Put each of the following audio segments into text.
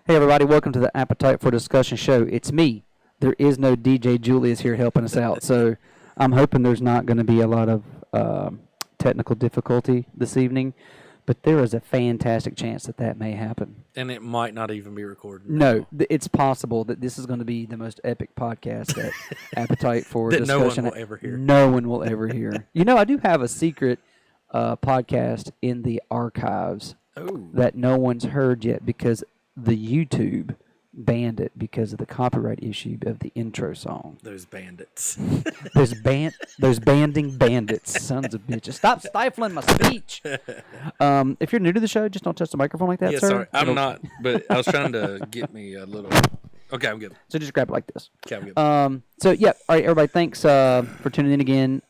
Hey everybody, welcome to the Appetite for Discussion show. It's me. There is no DJ Julius here helping us out, so I'm hoping there's not going to be a lot of technical difficulty this evening, but there is a fantastic chance that may happen. And it might not even be recorded. No, it's possible that this is going to be the most epic podcast that Appetite for that Discussion no one will ever hear. No one will ever hear. You know, I do have a secret podcast in the archives that no one's heard yet because the YouTube banned it because of the copyright issue of the intro song. Those bandits. those banding bandits, sons of bitches. Stop stifling my speech. If you're new to the show, just don't touch the microphone like that, Yeah, sir. sorry. I'm not, but I was trying to get me a little... Okay, I'm good. So just grab it like this. Okay, I'm good. All right, everybody, thanks for tuning in again.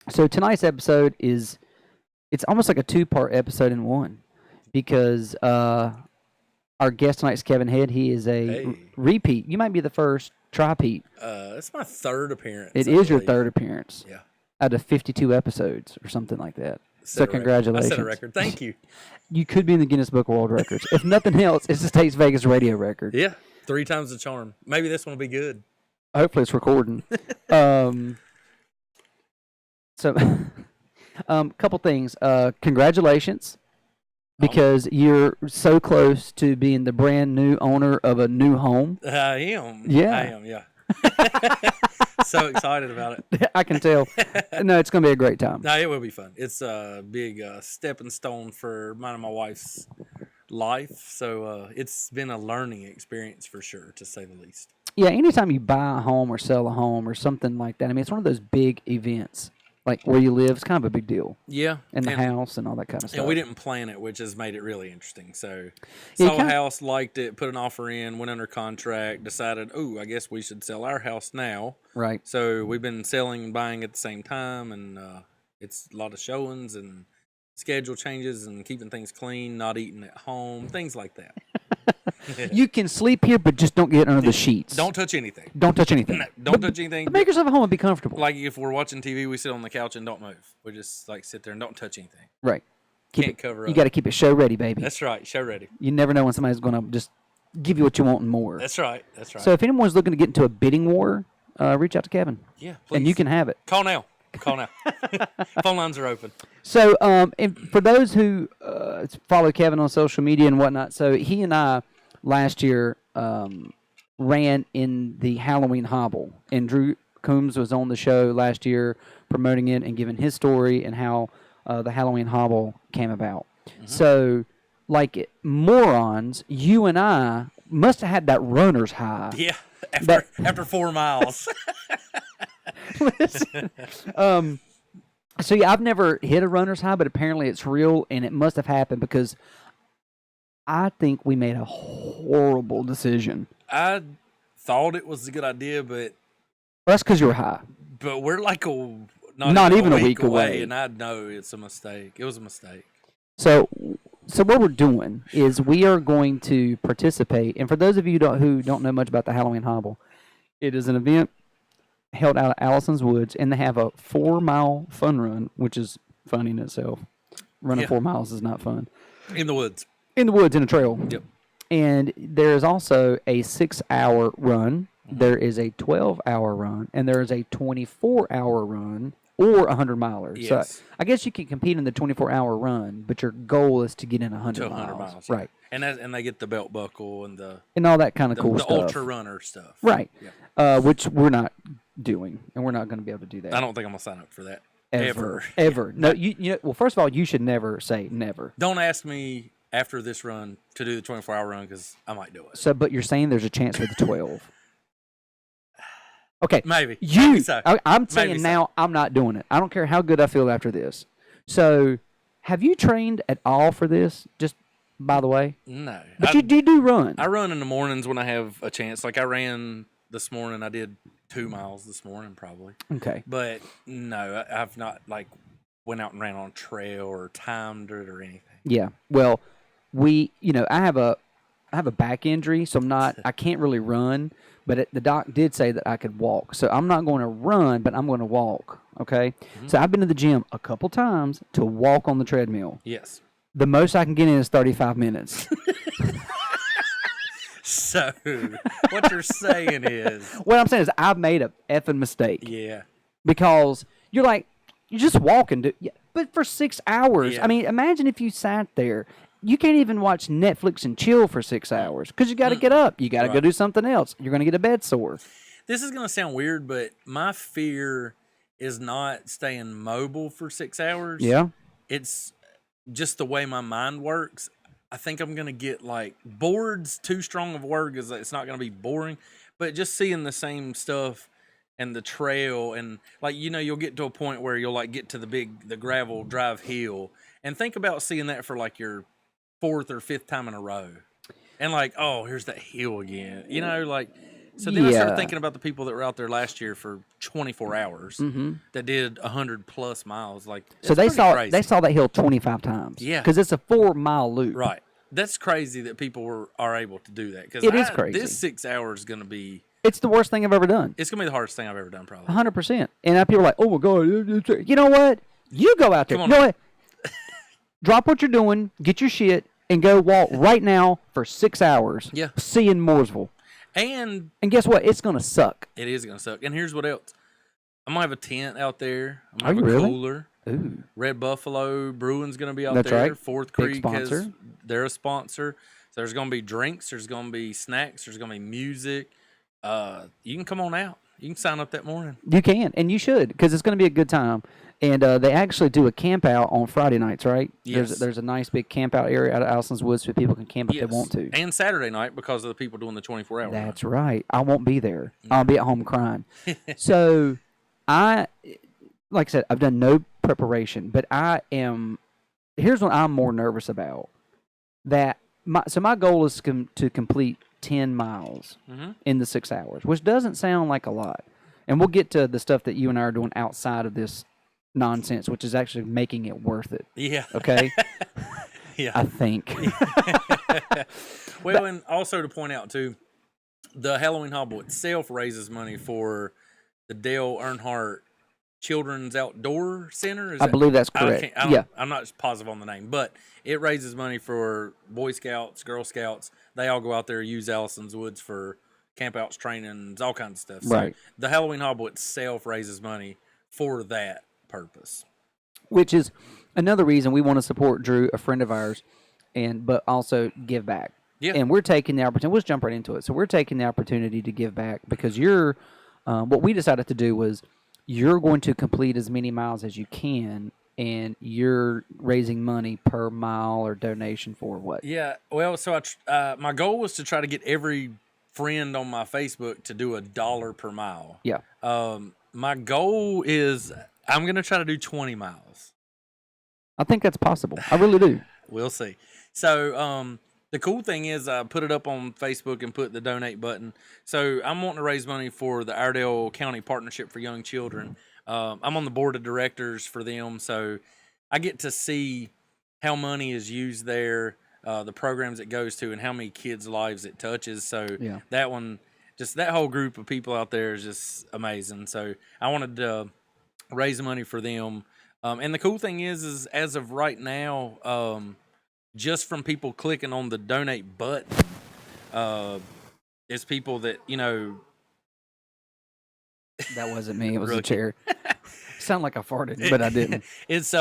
So tonight's episode it's almost like a two-part episode in one because our guest tonight is Kevin Head. He is a repeat. You might be the first tri-peat. It's my third appearance. It is your third appearance. Yeah. Out of 52 episodes or something like that. So Set a congratulations. I set a record. Thank you. You could be in the Guinness Book of World Records. If nothing else, it's the States Vegas radio record. Yeah. 3 times the charm. Maybe this one will be good. Hopefully it's recording. Couple things. Congratulations. Because you're so close to being the brand new owner of a new home. I am. Yeah. I am, yeah. So excited about it. I can tell. No, it's going to be a great time. No, it will be fun. It's a big stepping stone for mine and my wife's life. So it's been a learning experience for sure, to say the least. Yeah, anytime you buy a home or sell a home or something like that, I mean, it's one of those big events. Like where you live, it's kind of a big deal. Yeah. And the house and all that kind of stuff. And we didn't plan it, which has made it really interesting. So, saw a house, liked it, put an offer in, went under contract, decided, I guess we should sell our house now. Right. So, we've been selling and buying at the same time, and it's a lot of showings and schedule changes and keeping things clean, not eating at home, things like that. You can sleep here, but just don't get under the sheets. Don't touch anything. Don't touch anything. No, don't touch anything. But make yourself at home and be comfortable. Like if we're watching TV, we sit on the couch and don't move. We just like sit there and don't touch anything. Right. Can't cover up. You got to keep it show ready, baby. That's right. Show ready. You never know when somebody's going to just give you what you want and more. That's right. That's right. So if anyone's looking to get into a bidding war, reach out to Kevin. Yeah, please. And you can have it. Call now. Phone lines are open. So and for those who follow Kevin on social media and whatnot, so he and I last year ran in the Halloween Hobble, and Drew Coombs was on the show last year promoting it and giving his story and how the Halloween Hobble came about. Mm-hmm. So, like morons, you and I must have had that runner's high. Yeah, after 4 miles. Listen, so yeah, I've never hit a runner's high, but apparently it's real, and it must have happened because I think we made a horrible decision. I thought it was a good idea, but... Well, that's because you were high. But we're like not even a week away. And I know it's a mistake. It was a mistake. So what we're doing is we are going to participate. And for those of you who don't know much about the Halloween Hobble, it is an event held out of Allison's Woods, and they have a 4-mile fun run, which is fun in itself. Running 4 miles is not fun. In the woods. In a trail. Yep. And there is also a 6-hour run. Mm-hmm. There is a 12-hour run, and there is a 24-hour run or 100-miler. Yes. So I guess you can compete in the 24-hour run, but your goal is to get in 100 miles. Right. Yeah. And they get the belt buckle and all that kind of cool stuff. The ultra runner stuff. Right. Yeah. Which we're not doing, and we're not going to be able to do that. I don't think I'm going to sign up for that. Ever. No, well, first of all, you should never say never. Don't ask me after this run to do the 24-hour run because I might do it. So, but you're saying there's a chance for the 12. Okay. Maybe. I'm saying now I'm not doing it. I don't care how good I feel after this. So, have you trained at all for this? Just by the way? No. But you do run. I run in the mornings when I have a chance. Like I ran this morning. I did 2 miles this morning probably. Okay. But no, I've not went out and ran on a trail or timed it or anything. Yeah. Well, I have a back injury, so I can't really run, but the doc did say that I could walk. So I'm not going to run, but I'm going to walk, okay? Mm-hmm. So I've been to the gym a couple times to walk on the treadmill. Yes. The most I can get in is 35 minutes. So what you're saying is, What I'm saying is I've made a effing mistake yeah, because you're like, you just walk and do, yeah, but for 6 hours. Yeah. I mean, imagine if you sat there. You can't even watch Netflix and chill for 6 hours because you got to get up. You got to go Right. do something else. You're going to get a bed sore. this is gonna sound weird, but my fear is not staying mobile for 6 hours. Yeah. It's just the way my mind works. I think I'm gonna get like bored's too strong of a word because it's not gonna be boring, but just seeing the same stuff and the trail and like you'll get to a point where you'll like get to the gravel drive hill and think about seeing that for like your fourth or fifth time in a row, and like oh here's that hill again, like. So then I started thinking about the people that were out there last year for 24 hours that did 100+ miles. Like So it's pretty crazy. they saw that hill 25 times. Yeah. Because it's a 4-mile loop. Right. That's crazy that people are able to do that. Because It is crazy. This 6 hours is going to be. It's the worst thing I've ever done. It's going to be the hardest thing I've ever done, probably. 100%. And people are like, oh my God. You know what? You go out there. Come on. You know what? Drop what you're doing, get your shit, and go walk right now for 6 hours. Yeah. See in Mooresville. And guess what? It's going to suck. it is going to suck. And here's what else. I'm going to have a tent out there. I'm Are going to you have a really? cooler. Ooh. Red Buffalo Brewing's going to be out That's there. right. Fourth Big Creek sponsor. they're a sponsor. So there's going to be drinks. There's going to be snacks. There's going to be music. You can come on out. You can sign up that morning. You can, and you should, because it's going to be a good time. And they actually do a camp out on Friday nights, right? Yes. There's a nice big camp out area out of Allison's Woods so people can camp if Yes. they want to. And Saturday night because of the people doing the 24-hour. That's right. I won't be there. I'll be at home crying. So like I said, I've done no preparation, but here's what I'm more nervous about. My goal is to complete 10 miles in the 6 hours, which doesn't sound like a lot. And we'll get to the stuff that you and I are doing outside of this nonsense, which is actually making it worth it. Yeah. Okay? Yeah. I think. Well, and also to point out, too, the Halloween Hobble itself raises money for the Dale Earnhardt Children's Outdoor Center. I believe that's correct. Yeah. I'm not positive on the name, but it raises money for Boy Scouts, Girl Scouts. They all go out there and use Allison's Woods for campouts, trainings, all kinds of stuff. So Right. the Halloween Hobble itself raises money for that purpose. Which is another reason we want to support Drew, a friend of ours, but also give back. Yeah. And we're taking the opportunity. Let's jump right into it. So we're taking the opportunity to give back because what we decided to do was you're going to complete as many miles as you can, and you're raising money per mile or donation for what? Yeah. Well, so my goal was to try to get every friend on my Facebook to do $1 per mile. Yeah. My goal is I'm going to try to do 20 miles. I think that's possible. I really do. We'll see. So, the cool thing is I put it up on Facebook and put the donate button. So I'm wanting to raise money for the Iredell County Partnership for Young Children. I'm on the board of directors for them, so I get to see how money is used there, the programs it goes to, and how many kids' lives it touches. So Yeah. that one, just that whole group of people out there is just amazing. So I wanted to raise money for them. And the cool thing is as of right now, just from people clicking on the donate button, it's people that, That wasn't me. It was the Rookie. chair. Sound like I farted, but I didn't. It's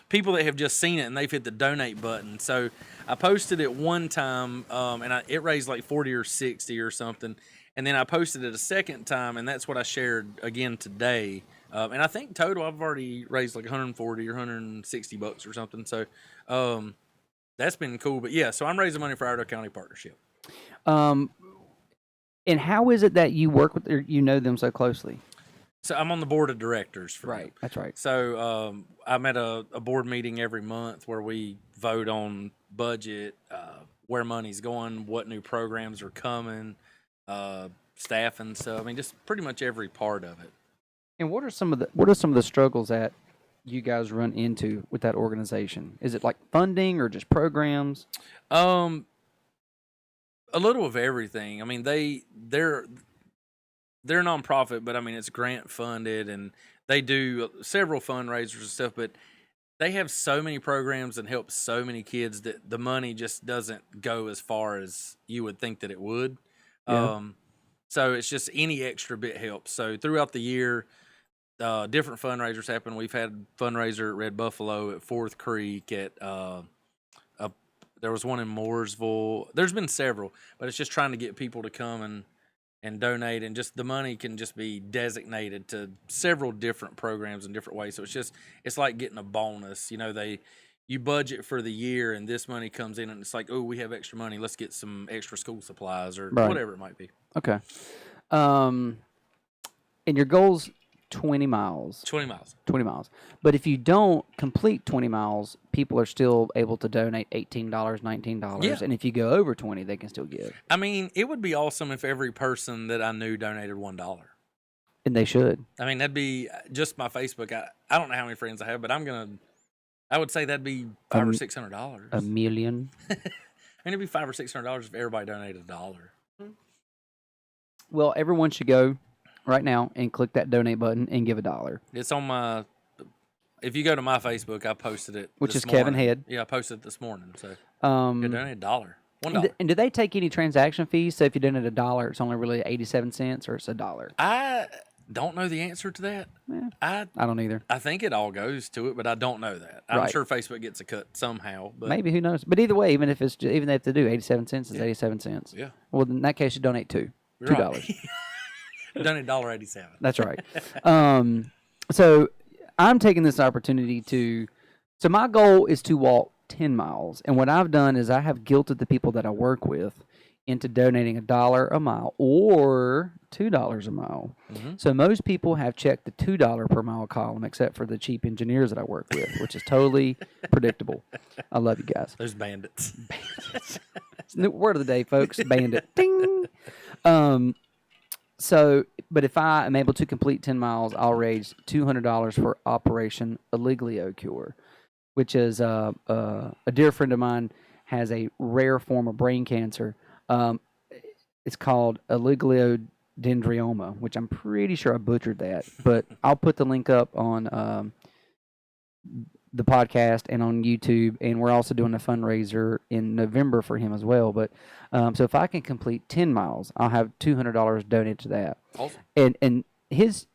people that have just seen it and they've hit the donate button. So I posted it one time, and it raised like 40 or 60 or something. And then I posted it a second time, and that's what I shared again today. And I think total I've already raised like 140 or 160 bucks or something. So that's been cool. But yeah, so I'm raising money for Iredell County Partnership. And how is it that you work with, or you know them so closely? So I'm on the board of directors for them. That's right. So I'm at a board meeting every month where we vote on budget, where money's going, what new programs are coming, staff and stuff. I mean, just pretty much every part of it. And what are some of the struggles that you guys run into with that organization? Is it like funding or just programs? A little of everything. I mean, they're a nonprofit, but I mean it's grant funded, and they do several fundraisers and stuff. But they have so many programs and help so many kids that the money just doesn't go as far as you would think that it would. Yeah. So it's just any extra bit helps. So throughout the year, different fundraisers happen. We've had fundraiser at Red Buffalo, at Fourth Creek, at there was one in Mooresville. There's been several, but it's just trying to get people to come and donate, and just the money can just be designated to several different programs in different ways. So it's like getting a bonus. You budget for the year, and this money comes in, and it's like, oh, we have extra money. Let's get some extra school supplies or Right. whatever it might be. Okay. And your goal's 20 miles. 20 miles. 20 miles. But if you don't complete 20 miles, people are still able to donate $18, $19. Yeah. And if you go over 20, they can still give. I mean, it would be awesome if every person that I knew donated $1. And they should. I mean, that'd be just my Facebook. I don't know how many friends I have, but I would say that'd be $500 or $600. $1 million. I mean, it'd be $500 or $600 if everybody donated $1. Well, everyone should go right now and click that donate button and give $1. It's on my. If you go to my Facebook, I posted it. Which this is Kevin morning. Head. Yeah, I posted it this morning. So you donate $1. $1. And do they take any transaction fees? So if you donate $1, it's only really 87 cents, or it's $1? I don't know the answer to that. Yeah, I don't either. I think it all goes to it, but I don't know that. I'm Right. sure Facebook gets a cut somehow. But Maybe, who knows? But either way, even if they have to do 87 cents, it's Yeah. 87 cents. Yeah. Well, in that case, you donate $2. Right. $2. Donate $1.87. That's right. So I'm taking this opportunity to. So my goal is to walk 10 miles, and what I've done is I have guilted the people that I work with into donating $1 a mile or $2 a mile. Mhm. So most people have checked the $2 per mile column, except for the cheap engineers that I work with, which is totally predictable. I love you guys. Those bandits. It's the new word of the day, folks. Bandit. Ding. So, but if I am able to complete 10 miles, I'll raise $200 for Operation Aliglio Cure, which is a dear friend of mine has a rare form of brain cancer. It's called aligliodendrioma, which I'm pretty sure I butchered that, but I'll put the link up on the podcast and on YouTube, and we're also doing a fundraiser in November for him as well. But so if I can complete 10 miles, I'll have $200 donated to that. Awesome. And his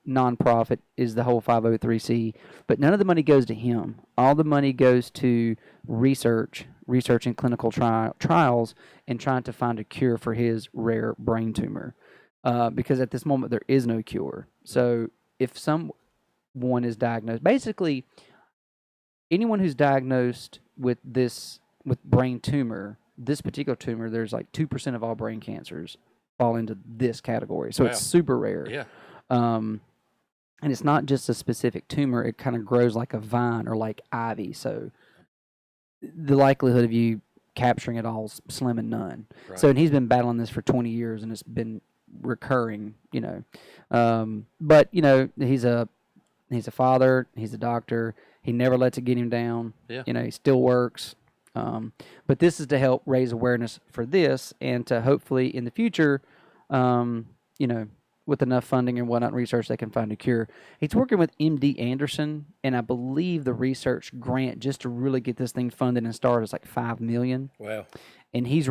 nonprofit is the whole 503c, but none of the money goes to him. All the money goes to researching clinical trials and trying to find a cure for his rare brain tumor. Because at this moment there is no cure. So if someone is diagnosed, basically anyone who's diagnosed with brain tumor, this particular tumor, there's like 2% of all brain cancers fall into this category. So it's super rare. Yeah. And it's not just a specific tumor. It kind of grows like a vine or like ivy. So the likelihood of you capturing it all is slim and none. Right. So, and he's been battling this for 20 years, and it's been recurring, But, he's a father. He's a doctor. He never lets it get him down. Yeah. He still works. But this is to help raise awareness for this, and to hopefully in the future, with enough funding and whatnot, research, they can find a cure. He's working with MD Anderson, and I believe the research grant just to really get this thing funded and started is like $5 million. Wow. And his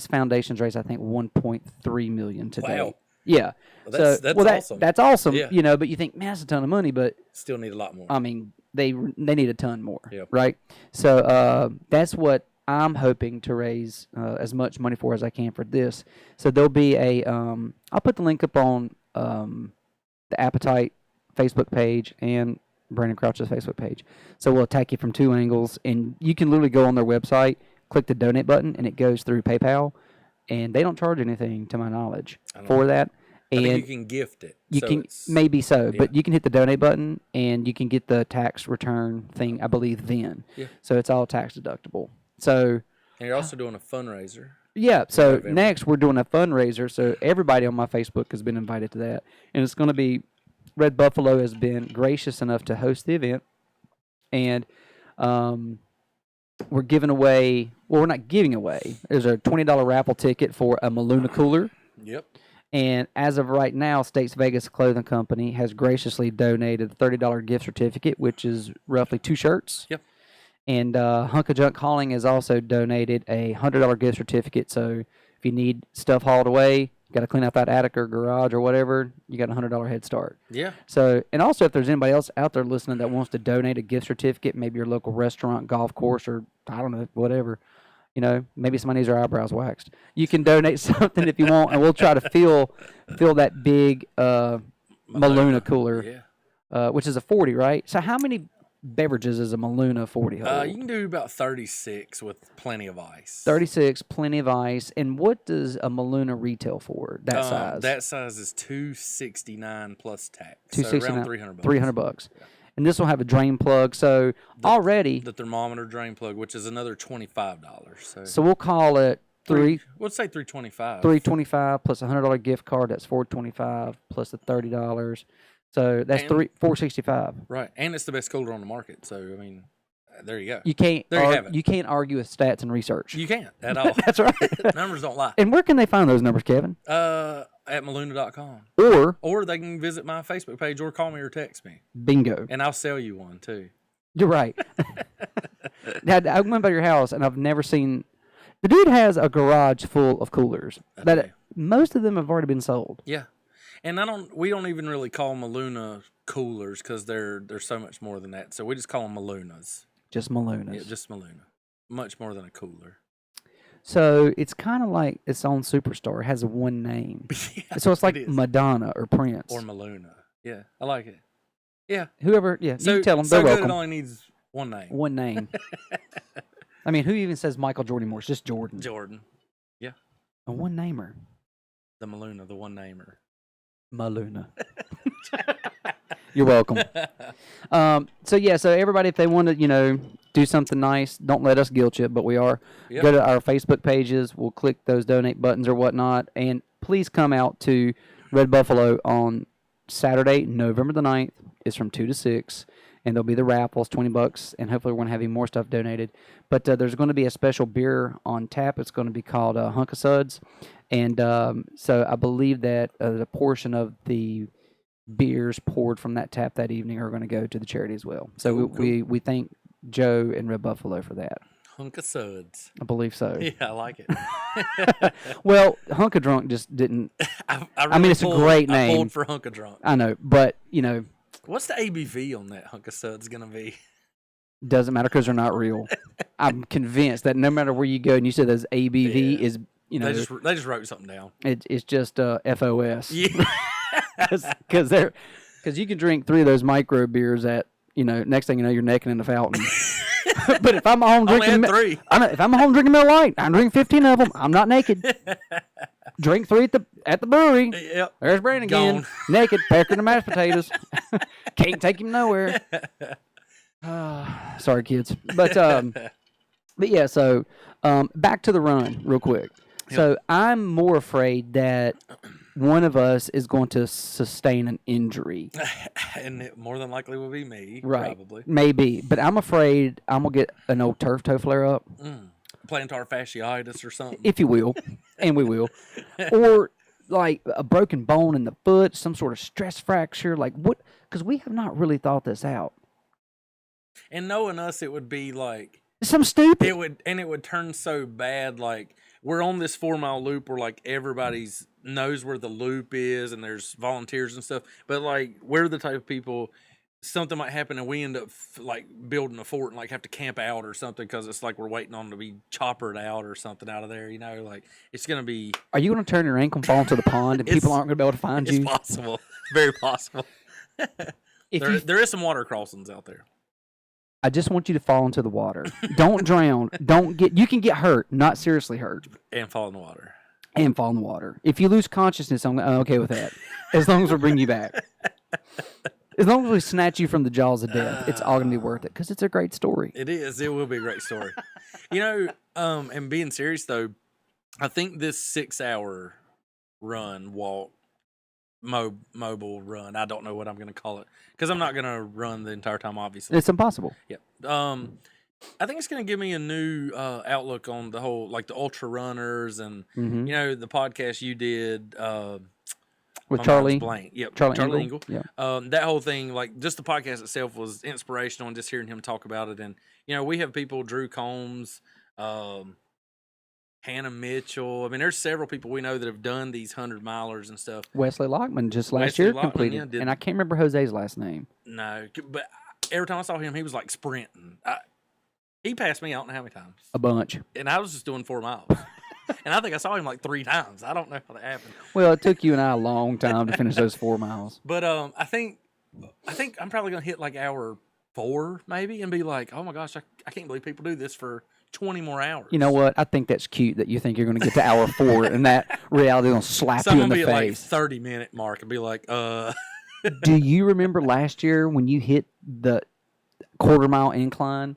foundation's raised, I think, $1.3 million today. Wow. Yeah. Well, that's awesome. That's awesome. Yeah. But you think, man, that's a ton of money, but Still need a lot more. I mean, they need a ton more, Yep. right? So that's what I'm hoping to raise as much money for as I can for this. So there'll be I'll put the link up on the Appetite Facebook page and Brandon Crouch's Facebook page. So we'll attack you from two angles, and you can literally go on their website, click the donate button, and it goes through PayPal, and they don't charge anything, to my knowledge, for that. I And think you can gift it. you so can it's- maybe so, yeah. but you can hit the donate button, and you can get the tax return thing, I believe, then. Yeah. So it's all tax deductible. So And you're also doing a fundraiser. yeah, so November. next we're doing a fundraiser. So everybody on my Facebook has been invited to that, and it's going to be Red Buffalo has been gracious enough to host the event, and we're giving away. Well, we're not giving away. There's a $20 raffle ticket for a Maluna cooler. Yep. And as of right now, States Vegas Clothing Company has graciously donated a $30 gift certificate, which is roughly 2 shirts. Yep. And Hunk of Junk Hauling has also donated a $100 gift certificate. So if you need stuff hauled away, got to clean out that attic or garage or whatever, you got a $100 head start. Yeah. So, and also if there's anybody else out there listening that wants to donate a gift certificate, maybe your local restaurant, golf course, or I don't know, whatever, you know, maybe somebody needs their eyebrows waxed. You can donate something if you want, and we'll try to fill that big Maluna cooler, which is a 40, right? So how many beverages is a Maluna 40 hold? You can do about 36 with plenty of ice. 36, plenty of ice. And what does a Maluna retail for, that size? That size is $269 plus tax. $269, so around $300. $300. Yeah. And this will have a drain plug. So already the thermometer drain plug, which is another $25. So we'll call it let's say $325. $325 plus a $100 gift card. That's $425 plus the $30. So that's $465. Right, and it's the best cooler on the market. So I mean, there you go. You can't. There you have it. You can't argue with stats and research. You can't at all. That's right. Numbers don't lie. And where can they find those numbers, Kevin? At Maluna.com. Or they can visit my Facebook page or call me or text me. Bingo. And I'll sell you one too. You're right. Now, I went by your house and I've never seen. The dude has a garage full of coolers that most of them have already been sold. Yeah. And we don't even really call Maluna coolers because they're so much more than that. So we just call them Malunas. Just Malunas. Yeah, just Maluna. Much more than a cooler. So it's kind of like its own superstar. It has one name. Yeah, so it's like Madonna or Prince. Or Maluna. Yeah, I like it. Yeah. Whoever, you tell them. So they're good welcome. It only needs one name. One name. I mean, who even says Michael Jordan Moore? It's just Jordan. Jordan. Yeah. A one-namer. The Maluna, the one-namer. Maluna. You're welcome. So everybody, if they want to, do something nice, don't let us guilt you, but we are. Yep. Go to our Facebook pages. We'll click those donate buttons or whatnot, and please come out to Red Buffalo on Saturday, November the 9th. It's from 2 to 6, and there'll be the raffles, $20, and hopefully we're going to have even more stuff donated. But there's going to be a special beer on tap. It's going to be called Hunk of Suds, and so I believe that the portion of the beers poured from that tap that evening are going to go to the charity as well. So cool. We thank Joe and Red Buffalo for that. Hunk of Suds. I believe so. Yeah, I like it. Well, Hunk of Drunk just didn't. I mean, it's a great name. I pulled for Hunk of Drunk. I know, but what's the ABV on that Hunk of Suds going to be? Doesn't matter because they're not real. I'm convinced that no matter where you go and you say there's ABV is, they just wrote something down. It's just FOS. Yeah. Because you can drink 3 of those micro beers at next thing you know you're naked in the fountain. But if I'm home drinking 3, if I'm home drinking Miller Lite, I'm drinking 15 of them. I'm not naked. Drink 3 at the brewery. Yep. There's Brandon again, naked, pecking the mashed potatoes. Can't take him nowhere. Sorry, kids. But yeah. So back to the run, real quick. Yep. So I'm more afraid that one of us is going to sustain an injury. And it more than likely will be me, right. Probably. Maybe. But I'm afraid I'm going to get an old turf toe flare up. Plantar fasciitis or something. If you will. And we will. Or like a broken bone in the foot, some sort of stress fracture. Like what? Because we have not really thought this out. And knowing us, it would be like... Some stupid. It would turn so bad, like... We're on this 4-mile loop where, like, everybody's knows where the loop is and there's volunteers and stuff. But, like, we're the type of people, something might happen and we end up, like, building a fort and, like, have to camp out or something because it's like we're waiting on them to be choppered out or something out of there, Like, it's going to be... Are you going to turn your ankle and fall into the pond and people aren't going to be able to find you? It's possible. Very possible. There is some water crossings out there. I just want you to fall into the water. Don't drown. You can get hurt, not seriously hurt. And fall in the water. And fall in the water. If you lose consciousness, I'm okay with that. As long as we bring you back. As long as we snatch you from the jaws of death, it's all going to be worth it because it's a great story. It is. It will be a great story. And being serious, though, I think this 6-hour run, walk, mobile run, I don't know what I'm going to call it because I'm not going to run the entire time, obviously. It's impossible. Yeah. I think it's going to give me a new outlook on the whole, like the ultra runners and Mm-hmm. the podcast you did. With My mind's Charlie, blank. Yep, Charlie Engle. Yeah. That whole thing, like just the podcast itself, was inspirational, and just hearing him talk about it. And we have people, Drew Combs, um, Hannah Mitchell. I mean, there's several people we know that have done these 100 milers and stuff. Wesley Lockman just last Wesley year Lockman, completed, did and I can't remember Jose's last name. no, but every time I saw him, he was like sprinting. He passed me, I don't know how many times, A bunch. and I was just doing 4 miles. And I think I saw him like 3 times. I don't know how that happened. Well, it took you and I a long time to finish those 4 miles. But I think I'm probably gonna hit like hour 4 maybe, and be like, oh my gosh, I can't believe people do this for 20 more hours. You know what? I think that's cute that you think you're going to get to hour 4 and that reality will slap So you I'm in gonna the be at like face. 30-minute mark and be like, Do you remember last year when you hit the quarter-mile incline?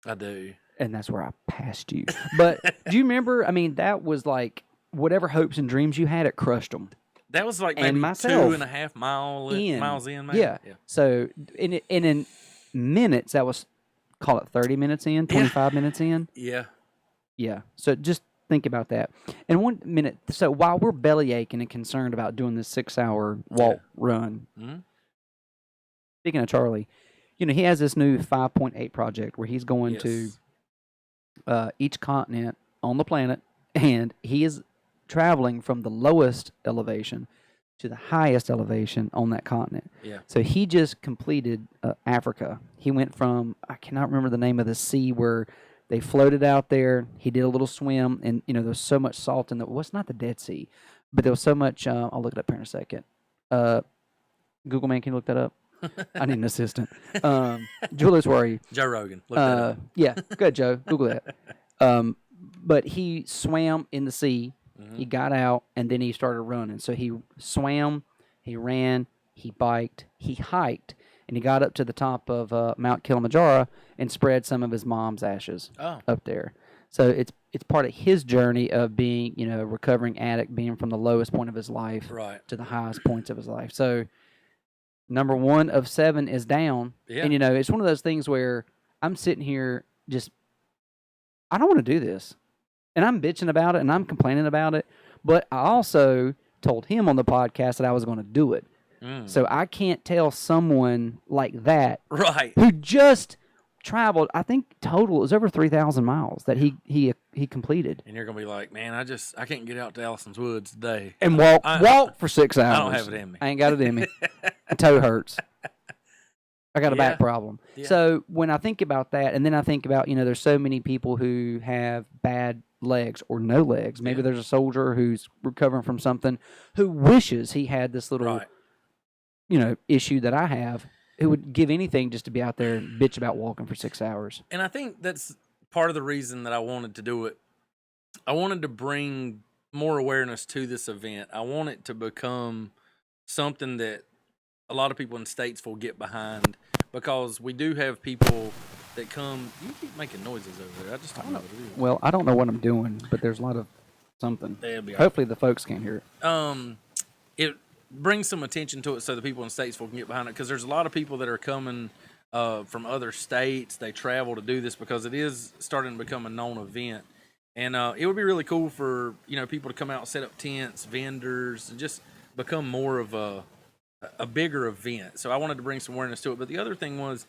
I do. And that's where I passed you. But do you remember? I mean, that was like whatever hopes and dreams you had, it crushed them. That was like And maybe myself 2.5 miles in, maybe. Yeah. So in minutes, that was, call it 30 minutes in, 25 minutes in. Yeah. Yeah. So just think about that. And 1 minute. So while we're belly aching and concerned about doing this 6-hour walk run, Mm-hmm. speaking of Charlie, he has this new 5.8 project where he's going to each continent on the planet, and he is traveling from the lowest elevation to the highest elevation on that continent. Yeah. So he just completed Africa. He went from, I cannot remember the name of the sea where they floated out there. He did a little swim, and there was so much salt in the. Well, it's not the Dead Sea, but there was so much. I'll look it up here in a second. Google man, can you look that up? I need an assistant. Julius, where are you? Joe Rogan. Look that up. Yeah, good, Joe. Google that. But he swam in the sea. Mm-hmm. He got out, and then he started running. So he swam, he ran, he biked, he hiked, and he got up to the top of Mount Kilimanjaro and spread some of his mom's ashes up there. So it's part of his journey of being, a recovering addict, being from the lowest point of his life to the highest points of his life. So number 1 of 7 is down. Yeah. And, it's one of those things where I'm sitting here just, I don't want to do this. And I'm bitching about it and I'm complaining about it. But I also told him on the podcast that I was going to do it. So I can't tell someone like that who just traveled, I think total, it was over 3,000 miles that he completed. And you're going to be like, man, I can't get out to Allison's Woods today. And walk for 6 hours. I don't have it in me. I ain't got it in me. My toe hurts. I got a back problem. Yeah. So when I think about that, and then I think about, there's so many people who have bad legs or no legs. Maybe there's a soldier who's recovering from something who wishes he had this little, issue that I have, who would give anything just to be out there and bitch about walking for 6 hours. And I think that's part of the reason that I wanted to do it. I wanted to bring more awareness to this event. I want it to become something that a lot of people in Statesville get behind, because we do have people that come. You keep making noises over there. I just don't know what it is. Well, I don't know what I'm doing, but there's a lot of something. Hopefully the folks can't hear it. It brings some attention to it so the people in Statesville can get behind it, because there's a lot of people that are coming from other states. They travel to do this because it is starting to become a known event. And it would be really cool for people to come out and set up tents, vendors, and just become more of a bigger event. So I wanted to bring some awareness to it. But the other thing was,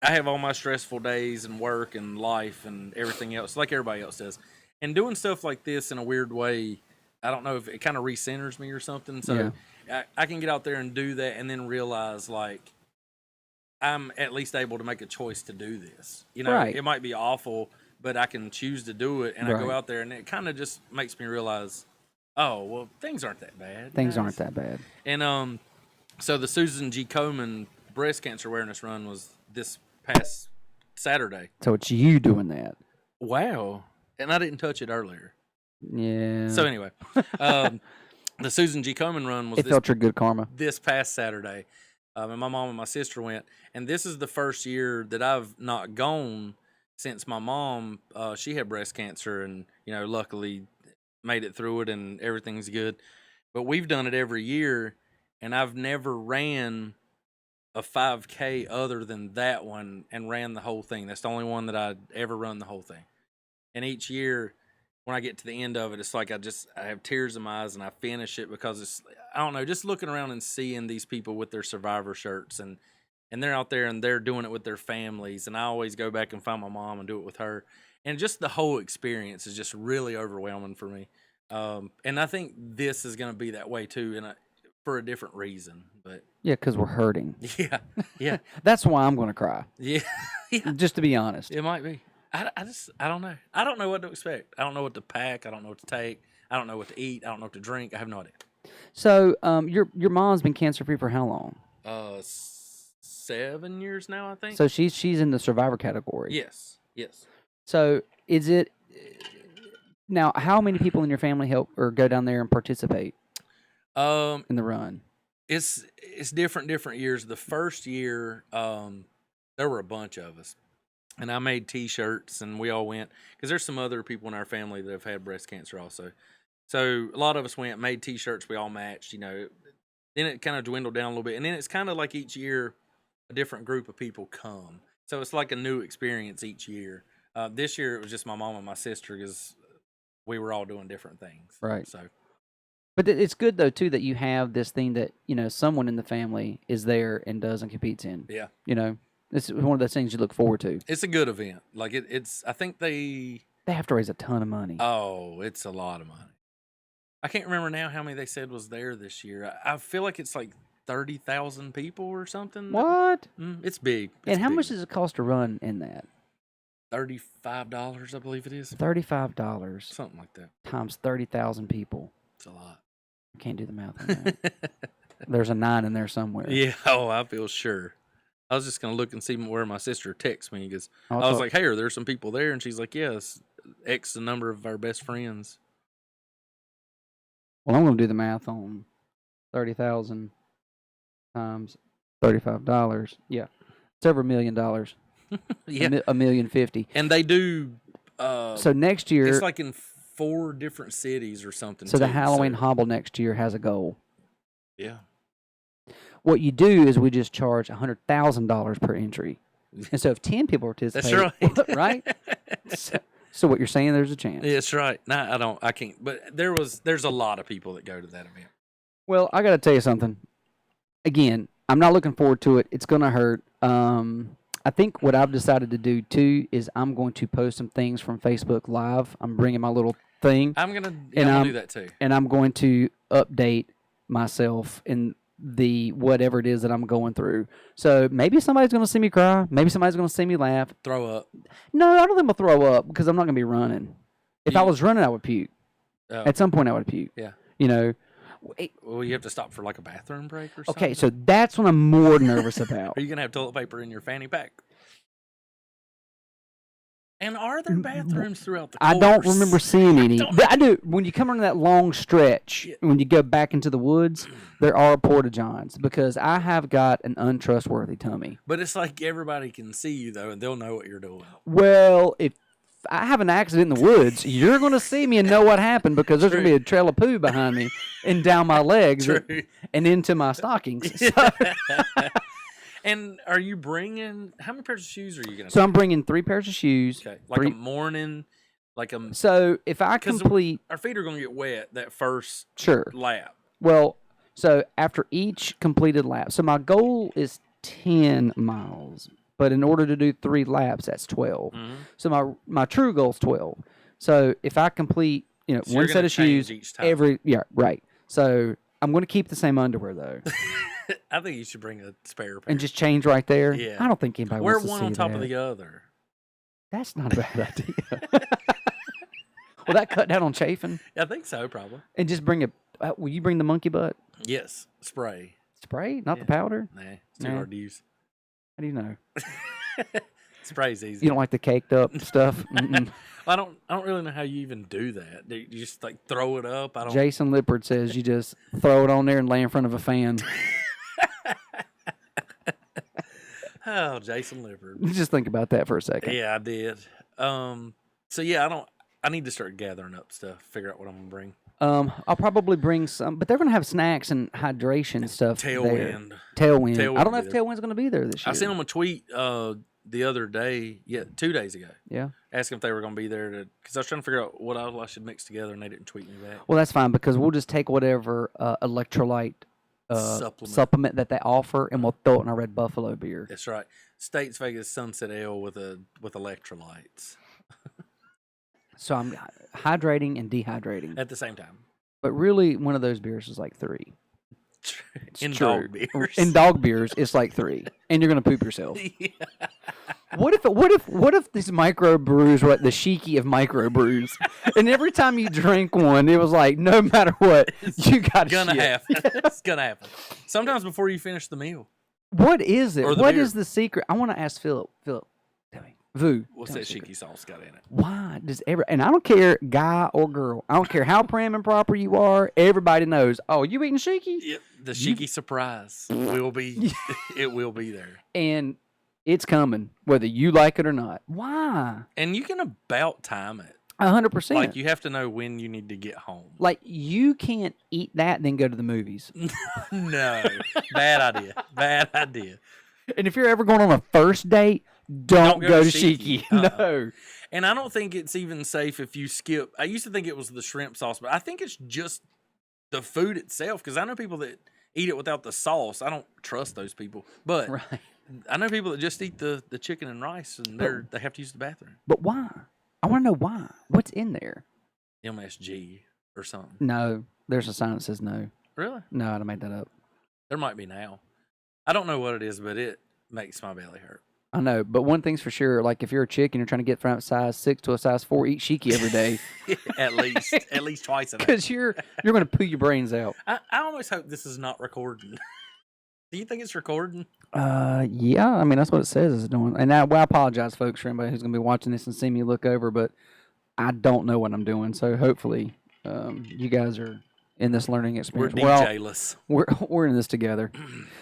I have all my stressful days and work and life and everything else, like everybody else does. And doing stuff like this in a weird way, I don't know if it kind of recenters me or something. So I can get out there and do that, and then realize like I'm at least able to make a choice to do this. It might be awful, but I can choose to do it. And I go out there, and it kind of just makes me realize, oh, well, things aren't that bad. Things aren't that bad. And so the Susan G. Komen breast cancer awareness run was this past Saturday. So it's you doing that. Wow. And I didn't touch it earlier. Yeah. So anyway, the Susan G. Komen run was felt your good karma. This past Saturday. And my mom and my sister went. And this is the first year that I've not gone since my mom, she had breast cancer, and, luckily made it through it and everything's good. But we've done it every year, and I've never ran a 5K other than that one and ran the whole thing. That's the only one that I'd ever run the whole thing. And each year, when I get to the end of it, it's like I have tears in my eyes and I finish it because it's, I don't know, just looking around and seeing these people with their survivor shirts and they're out there and they're doing it with their families. And I always go back and find my mom and do it with her. And just the whole experience is just really overwhelming for me. And I think this is going to be that way too, and for a different reason. But Yeah, because we're hurting. yeah, That's why I'm going to cry. yeah. Just to be honest. It might be. I don't know. I don't know what to expect. I don't know what to pack. I don't know what to take. I don't know what to eat. I don't know what to drink. I have no idea. So, your mom's been cancer free for how long? 7 years now, I think. So she's in the survivor category. Yes. So is it now? How many people in your family help or go down there and participate in the run? It's different years. The first year, there were a bunch of us, and I made T-shirts, and we all went because there's some other people in our family that have had breast cancer also. So a lot of us went, made T-shirts. We all matched, Then it kind of dwindled down a little bit, and then it's kind of like each year, a different group of people come. So it's like a new experience each year. This year it was just my mom and my sister because we were all doing different things. Right. So. But it's good though too that you have this thing that someone in the family is there and does and competes in. Yeah. It's one of those things you look forward to. It's a good event. Like it's. I think they have to raise a ton of money. Oh, it's a lot of money. I can't remember now how many they said was there this year. I feel like it's like 30,000 people or something. What? It's big. And how much does it cost to run in that? $35, I believe it is. $35. Something like that. Times 30,000 people. It's a lot. I can't do the math on that. There's a 9 in there somewhere. Yeah, I feel sure. I was just going to look and see where my sister texts me because I was like, hey, are there some people there? And she's like, yes, X the number of our best friends. Well, I'm going to do the math on 30,000 times $35. Yeah. It's over $1 million. Yeah. $1,050,000. And they do. So next year. It's like in 4 different cities or something. So the Halloween Hobble next year has a goal. Yeah. What you do is we just charge $100,000 per entry. And so if 10 people participate. That's right. Right? So what you're saying, there's a chance. Yeah, that's right. No, I can't. But there's a lot of people that go to that event. Well, I got to tell you something. Again, I'm not looking forward to it. It's going to hurt. I think what I've decided to do, too, is I'm going to post some things from Facebook Live. I'm bringing my little thing. I'm going to do that, too. And I'm going to update myself in the whatever it is that I'm going through. So maybe somebody's going to see me cry. Maybe somebody's going to see me laugh. Throw up. No, I don't think I'm going to throw up because I'm not going to be running. If I was running, I would puke. Oh. At some point, I would puke. Yeah. Well, you have to stop for like a bathroom break or something? Okay, so that's what I'm more nervous about. Are you going to have toilet paper in your fanny pack? And are there bathrooms throughout the course? I don't remember seeing any. I do. When you come on that long stretch, when you go back into the woods, there are porta-johns because I have got an untrustworthy tummy. But it's like everybody can see you, though, and they'll know what you're doing. Well, if I have an accident in the woods, you're going to see me and know what happened because there's going to be a trail of poo behind me and down my legs and into my stockings. So. And are you bringing, how many pairs of shoes are you going to So I'm bringing 3 pairs of shoes. Okay. Like a morning, So if I complete. Our feet are going to get wet that first lap. Well, so after each completed lap, so my goal is 10 miles. But in order to do 3 laps, that's 12. Mm-hmm. So my true goal is 12. So if I complete, so one set of shoes right. So I'm going to keep the same underwear though. I think you should bring a spare pair and just change right there. Yeah, I don't think anybody wear wants to see one on top that. of the other. That's not a bad idea. Will that cut down on chafing? I think so, probably. And just bring will you bring the monkey butt? Yes, spray. Spray, not the powder. Nah, it's too hard to use. How do you know? Spray's easy. You don't like the caked up stuff? I don't really know how you even do that. Do you just like throw it up? I don't. Jason Lippard says you just throw it on there and lay in front of a fan. Oh, Jason Lippard. Just think about that for a second. Yeah, I did. So yeah, I need to start gathering up stuff, figure out what I'm gonna bring. I'll probably bring some, but they're going to have snacks and hydration stuff there. Tailwind. Tailwind. I don't know will if be there. Tailwind's going to be there this year. I sent them a tweet the other day, 2 days ago, Yeah. asking if they were going to be there because I was trying to figure out what I should mix together, and they didn't tweet me back. Well, that's fine because we'll just take whatever electrolyte supplement that they offer, and we'll throw it in our Red Buffalo beer. That's right. States Vegas Sunset Ale with electrolytes So I'm hydrating and dehydrating. at the same time. But really, one of those beers is like 3. It's In true. dog beers. In dog beers, it's like 3, and you're gonna poop yourself. Yeah. What if these micro brews were like the Sheiky of micro brews, and every time you drink one, it was like no matter what, you got Gonna shit. happen. It's gonna happen. Sometimes before you finish the meal. What is it? Or the What beer. is the secret? I want to ask Philip. Philip, tell me. Vu. What's tell me that the secret. Sheiky sauce got in it? Why does and I don't care, guy or girl. I don't care how prim and proper you are. Everybody knows. Oh, you eating Sheiky? Yep. The Sheiky surprise will be. It will be there. And it's coming, whether you like it or not. Why? And you can about time it. 100%. Like you have to know when you need to get home. Like you can't eat that and then go to the movies. No, bad idea. Bad idea. And if you're ever going on a first date, don't go to Sheiky. Uh-uh. No. And I don't think it's even safe if you skip. I used to think it was the shrimp sauce, but I think it's just the food itself. Because I know people that eat it without the sauce. I don't trust those people. But Right. I know people that just eat the chicken and rice, and they have to use the bathroom. But why? I want to know why. What's in there? MSG or something. No. There's a sign that says no. Really? No, I made that up. There might be now. I don't know what it is, but it makes my belly hurt. I know, but one thing's for sure, like if you're a chick and you're trying to get from a size 6 to a size 4, eat Sheiky every day at least twice a day. because you're going to poo your brains out. I almost hope this is not recording. Do you think it's recording? Yeah, I mean that's what it says it's doing. And I apologize, folks, for anybody who's going to be watching this and see me look over, but I don't know what I'm doing. So hopefully, you guys are in this learning experience. We're DJ-less. We're in this together.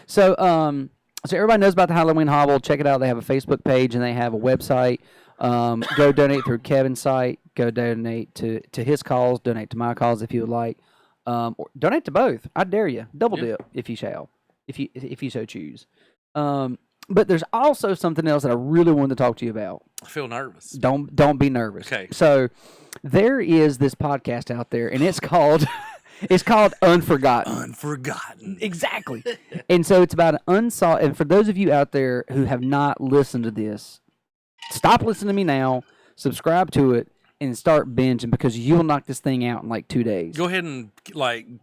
So so everybody knows about the Halloween Hobble. Check it out. They have a Facebook page and they have a website. Go donate through Kevin's site. Go donate to his cause. Donate to my cause if you would like. Or donate to both. I dare you. Double dip if you shall, if you so choose. But there's also something else that I really wanted to talk to you about. I feel nervous. Don't be nervous. Okay. So there is this podcast out there, and it's called Unforgotten. Unforgotten. Exactly. And so it's about an unsolved. And for those of you out there who have not listened to this, stop listening to me now. Subscribe to it and start binging because you'll knock this thing out in like 2 days. Go ahead and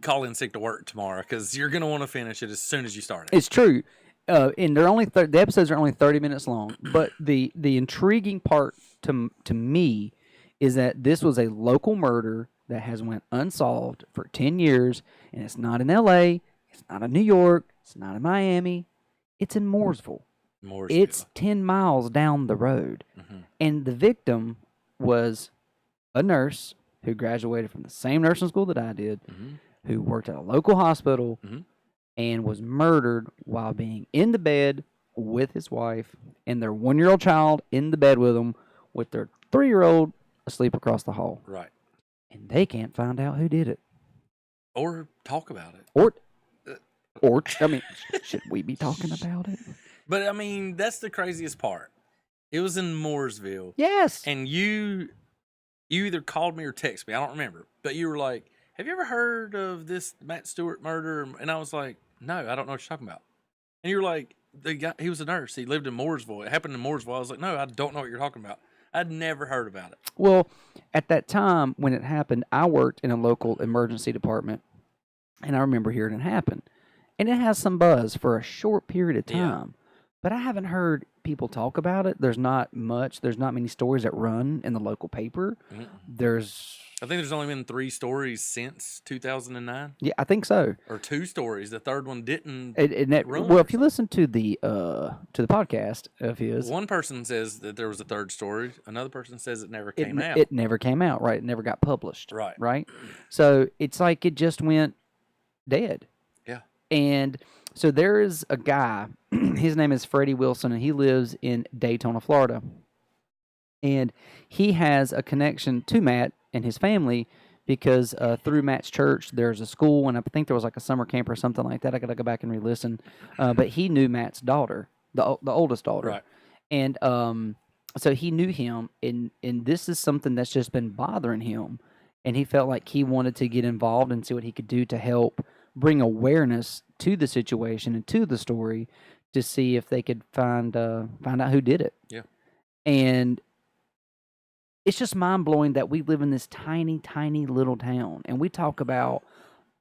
call in sick to work tomorrow because you're gonna want to finish it as soon as you start it. It's true. And they're only the episodes are only 30 minutes long. But the intriguing part to me is that this was a local murder that has went unsolved for 10 years, and it's not in L.A., it's not in New York, it's not in Miami, it's in Mooresville. It's 10 miles down the road. Mm-hmm. And the victim was a nurse who graduated from the same nursing school that I did, who worked at a local hospital, and was murdered while being in the bed with his wife and their 1-year-old child in the bed with them with their 3-year-old asleep across the hall. Right. And they can't find out who did it. Or talk about it. Or I mean, should we be talking about it? But I mean, that's the craziest part. It was in Mooresville. Yes. And you either called me or texted me. I don't remember. But you were like, have you ever heard of this Matt Stewart murder? And I was like, no, I don't know what you're talking about. And you were like, he was a nurse. He lived in Mooresville. It happened in Mooresville. I was like, no, I don't know what you're talking about. I'd never heard about it. Well, at that time when it happened, I worked in a local emergency department, and I remember hearing it happen. And it has some buzz for a short period of time. Yeah. But I haven't heard people talk about it. There's not much. There's not many stories that run in the local paper. I think there's only been 3 stories since 2009. Yeah, I think so. Or 2 stories. The third one didn't run. Well, if you listen to the podcast of his, one person says that there was a 3rd story. Another person says it never came out. It never came out, right? It never got published. Right. Right? So it's like it just went dead. Yeah. And so there is a guy, his name is Freddie Wilson, and he lives in Daytona, Florida. And he has a connection to Matt and his family because through Matt's church, there's a school, and I think there was like a summer camp or something like that. I got to go back and re-listen. But he knew Matt's daughter, the oldest daughter, Right. and so he knew him, and this is something that's just been bothering him, and he felt like he wanted to get involved and see what he could do to help bring awareness to the situation and to the story, to see if they could find out who did it. Yeah. And it's just mind blowing that we live in this tiny, tiny little town, and we talk about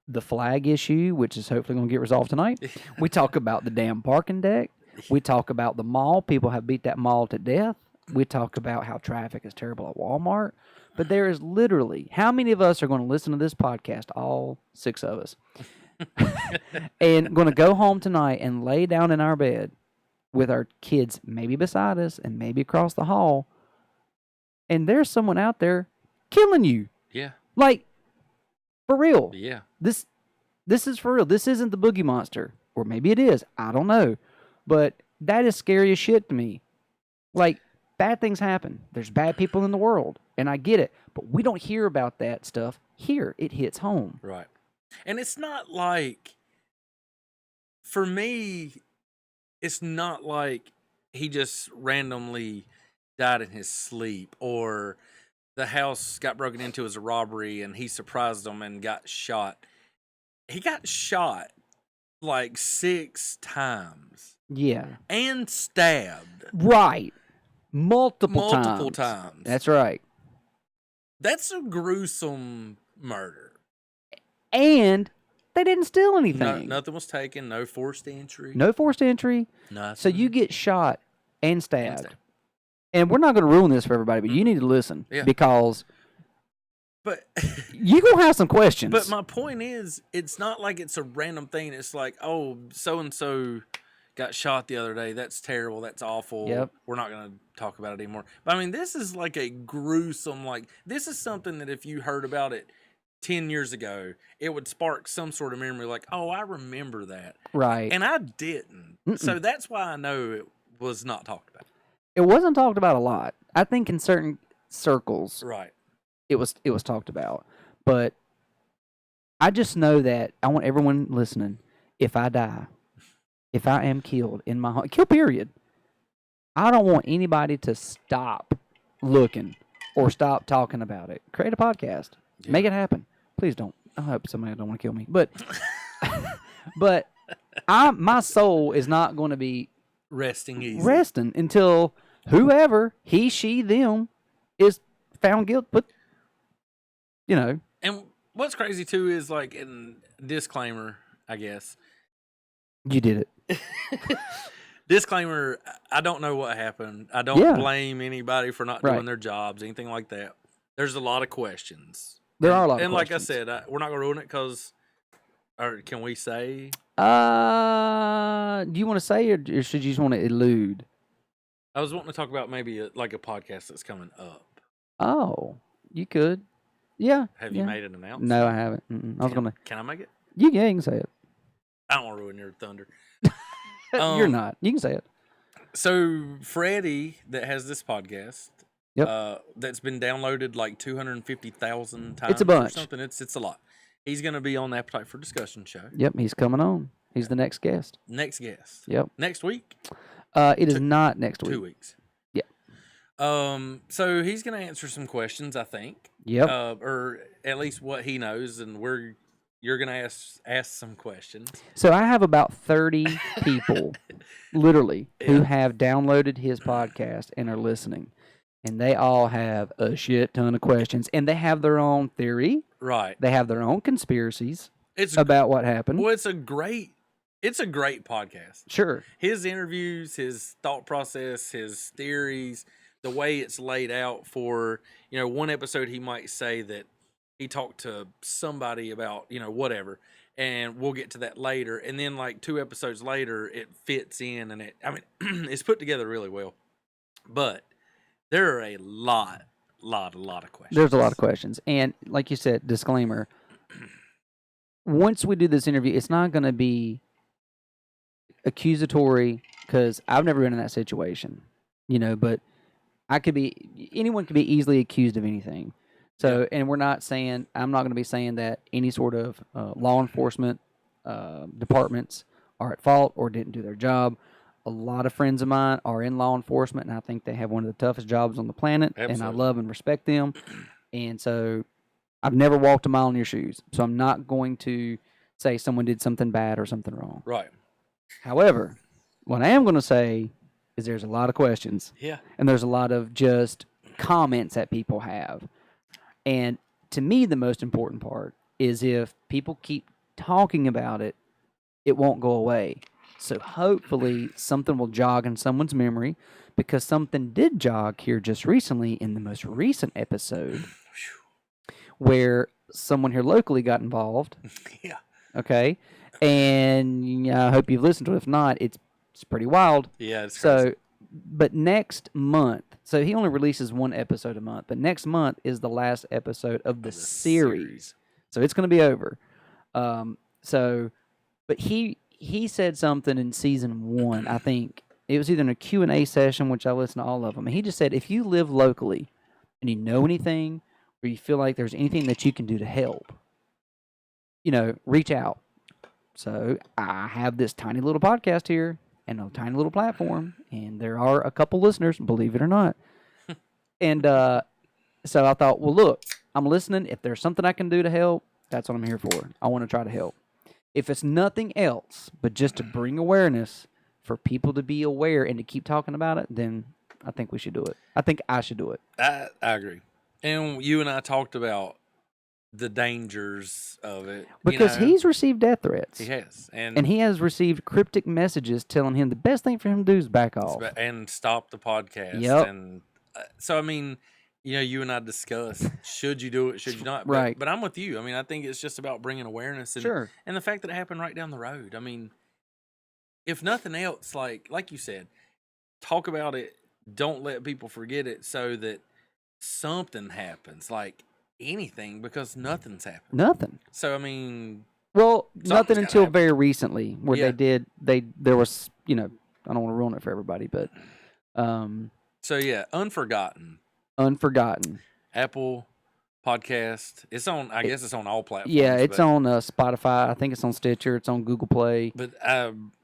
the flag issue, which is hopefully going to get resolved tonight. We talk about the damn parking deck. We talk about the mall. People have beat that mall to death. We talk about how traffic is terrible at Walmart. But there is literally, how many of us are going to listen to this podcast? All 6 of us. And going to go home tonight and lay down in our bed with our kids maybe beside us and maybe across the hall, and there's someone out there killing you. Yeah. Like, for real. Yeah. This is for real. This isn't the Boogie Monster. Or maybe it is. I don't know. But that is scary as shit to me. Like, bad things happen. There's bad people in the world. And I get it. But we don't hear about that stuff here. It hits home. Right. And it's not like, for me, it's not like he just randomly died in his sleep, or the house got broken into as a robbery and he surprised them and got shot. He got shot like 6 times. Yeah. And stabbed. Right. Multiple times. That's right. That's a gruesome murder. And they didn't steal anything. Nothing was taken. No forced entry. No forced entry. Nothing. So you get shot and stabbed. And we're not going to ruin this for everybody, but you need to listen. Yeah. Because but you're going to have some questions. But my point is, it's not like it's a random thing. It's like, oh, so-and-so got shot the other day. That's terrible. That's awful. Yep. We're not going to talk about it anymore. But, I mean, this is like a gruesome, this is something that if you heard about it 10 years ago, it would spark some sort of memory like, oh, I remember that. Right. And I didn't. Mm-mm. So that's why I know it was not talked about. It wasn't talked about a lot. I think in certain circles, Right. it was talked about. But I just know that I want everyone listening, if I die, if I am killed in my home, kill period, I don't want anybody to stop looking or stop talking about it. Create a podcast. Yeah. Make it happen. Please don't. I hope somebody don't want to kill me. But but my soul is not going to be resting until whoever, he, she, them, is found guilty. But, And what's crazy, too, is like, in disclaimer, I guess. You did it. Disclaimer, I don't know what happened. I don't blame anybody for not doing their jobs, anything like that. There's a lot of questions. There are a lot of questions. And like I said, we're not going to ruin it because, or can we say? Do you want to say, or should you just want to elude? I was wanting to talk about maybe a podcast that's coming up. Oh, you could. Yeah. Have you made an announcement? No, I haven't. I was going to. Can I make it? You can say it. I don't want to ruin your thunder. You're not. You can say it. So, Freddie, that has this podcast, that's been downloaded like 250,000 times. It's a bunch. Or something. It's a lot. He's going to be on the Appetite for Discussion show. Yep, he's coming on. He's the next guest. Next guest. Yep. Next week? It is not next week. 2 weeks. Yeah. So he's going to answer some questions, I think. Yep. Or at least what he knows, and you're going to ask some questions. So I have about 30 people, literally, who have downloaded his podcast and are listening. And they all have a shit ton of questions. And they have their own theory. Right. They have their own conspiracies about what happened. Well, it's a great podcast. Sure. His interviews, his thought process, his theories, the way it's laid out for, one episode he might say that he talked to somebody about, whatever, and we'll get to that later. And then like 2 episodes later, it fits in, and it's put together really well. But there are a lot of questions. There's a lot of questions. And like you said, disclaimer, once we do this interview, it's not going to be accusatory, because I've never been in that situation, but anyone could be easily accused of anything. So, and we're not saying, I'm not going to be saying that any sort of law enforcement departments are at fault or didn't do their job. A lot of friends of mine are in law enforcement, and I think they have one of the toughest jobs on the planet, and I love and respect them. And so I've never walked a mile in your shoes, so I'm not going to say someone did something bad or something wrong. Right. However, what I am going to say is there's a lot of questions. Yeah. And there's a lot of just comments that people have. And to me, the most important part is if people keep talking about it, it won't go away. So hopefully something will jog in someone's memory, because something did jog here just recently in the most recent episode where someone here locally got involved. Yeah. Okay. And I hope you've listened to it. If not, it's pretty wild. Yeah, it's so crazy. But next month, so he only releases one episode a month, but next month is the last episode of the series. So it's going to be over. But he said something in season 1, I think. It was either in a Q&A session, which I listened to all of them. And he just said, if you live locally and you know anything, or you feel like there's anything that you can do to help, reach out. So I have this tiny little podcast here and a tiny little platform, and there are a couple listeners, believe it or not. And so I thought, well, look, I'm listening. If there's something I can do to help, that's what I'm here for. I want to try to help. If it's nothing else but just to bring awareness for people to be aware and to keep talking about it, then I think we should do it. I think I should do it. I agree. And you and I talked about the dangers of it. Because he's received death threats. He has. And he has received cryptic messages telling him the best thing for him to do is back off. And stop the podcast. Yep. And so, I mean, you and I discussed, should you do it, should you not? Right. But I'm with you. I mean, I think it's just about bringing awareness. And, sure. And the fact that it happened right down the road. I mean, if nothing else, like you said, talk about it. Don't let people forget it so that something happens, like anything, because nothing's happened. Nothing. So, I mean... Well, nothing until very recently, where there was, I don't want to ruin it for everybody, but... So, yeah, Unforgotten. Apple Podcast. It's on, I guess it's on all platforms. Yeah, it's on Spotify. I think it's on Stitcher. It's on Google Play. But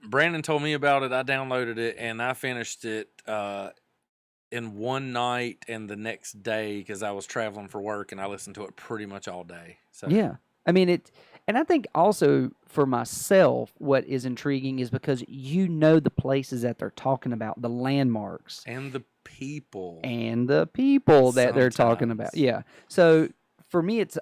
Brandon told me about it. I downloaded it, and I finished it in one night and the next day because I was traveling for work, and I listened to it pretty much all day. So yeah, I mean it, and I think also for myself, what is intriguing is because the places that they're talking about, the landmarks, and the people, that they're talking about. Yeah, so for me, it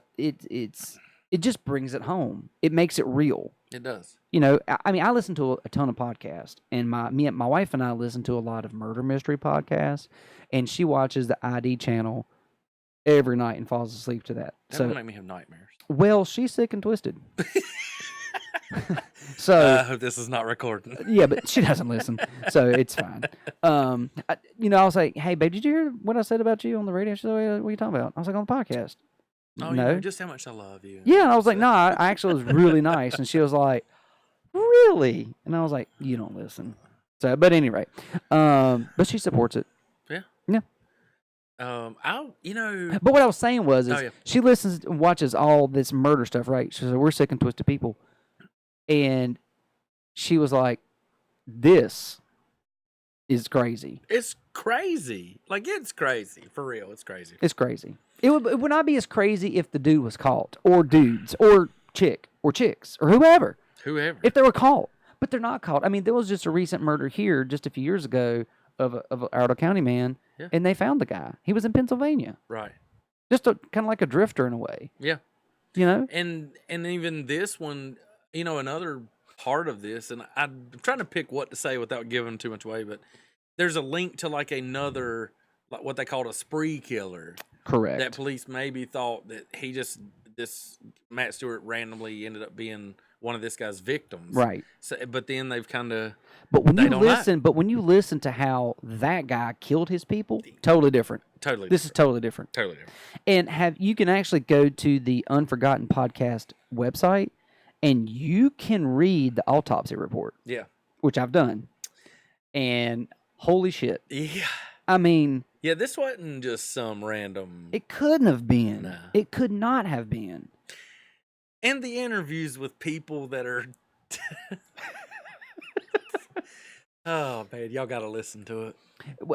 just brings it home. It makes it real. It does. I mean, I listen to a ton of podcasts, and my wife and I listen to a lot of murder mystery podcasts, and she watches the ID channel every night and falls asleep to that. That would make me have nightmares. Well, she's sick and twisted. So I hope this is not recording. Yeah, but she doesn't listen, so it's fine. I was like, "Hey, babe, did you hear what I said about you on the radio show? What are you talking about?" I was like, "On the podcast." Oh, no, just how much I love you. Yeah, and I was like, "No, I actually was really nice," and she was like, "Really?" And I was like, "You don't listen." So, but anyway, but she supports it. Yeah. Yeah. But what I was saying was, she listens and watches all this murder stuff, right? She said, "We're sick and twisted people," and she was like, "This is crazy." It's crazy. Like, it's crazy for real. It's crazy. It's crazy. It would not be as crazy if the dude was caught, or dudes, or chick, or chicks, or whoever. If they were caught, but they're not caught. I mean, there was just a recent murder here just a few years ago of an Iredell County man, and they found the guy. He was in Pennsylvania. Right. Just kind of like a drifter in a way. Yeah. And even this one, another part of this, and I'm trying to pick what to say without giving too much away, but there's a link to like another, like what they called a spree killer. Correct. That police maybe thought that this Matt Stewart randomly ended up being one of this guy's victims. Right. So, but then they've kind of. But when you listen to how that guy killed his people, totally different. This is totally different. Totally different. And you can actually go to the Unforgotten Podcast website, and you can read the autopsy report. Yeah. Which I've done. And holy shit. Yeah. I mean, Yeah, this wasn't just some random. it couldn't have been. Nah. It could not have been. And the interviews with people that are. Oh man, y'all got to listen to it.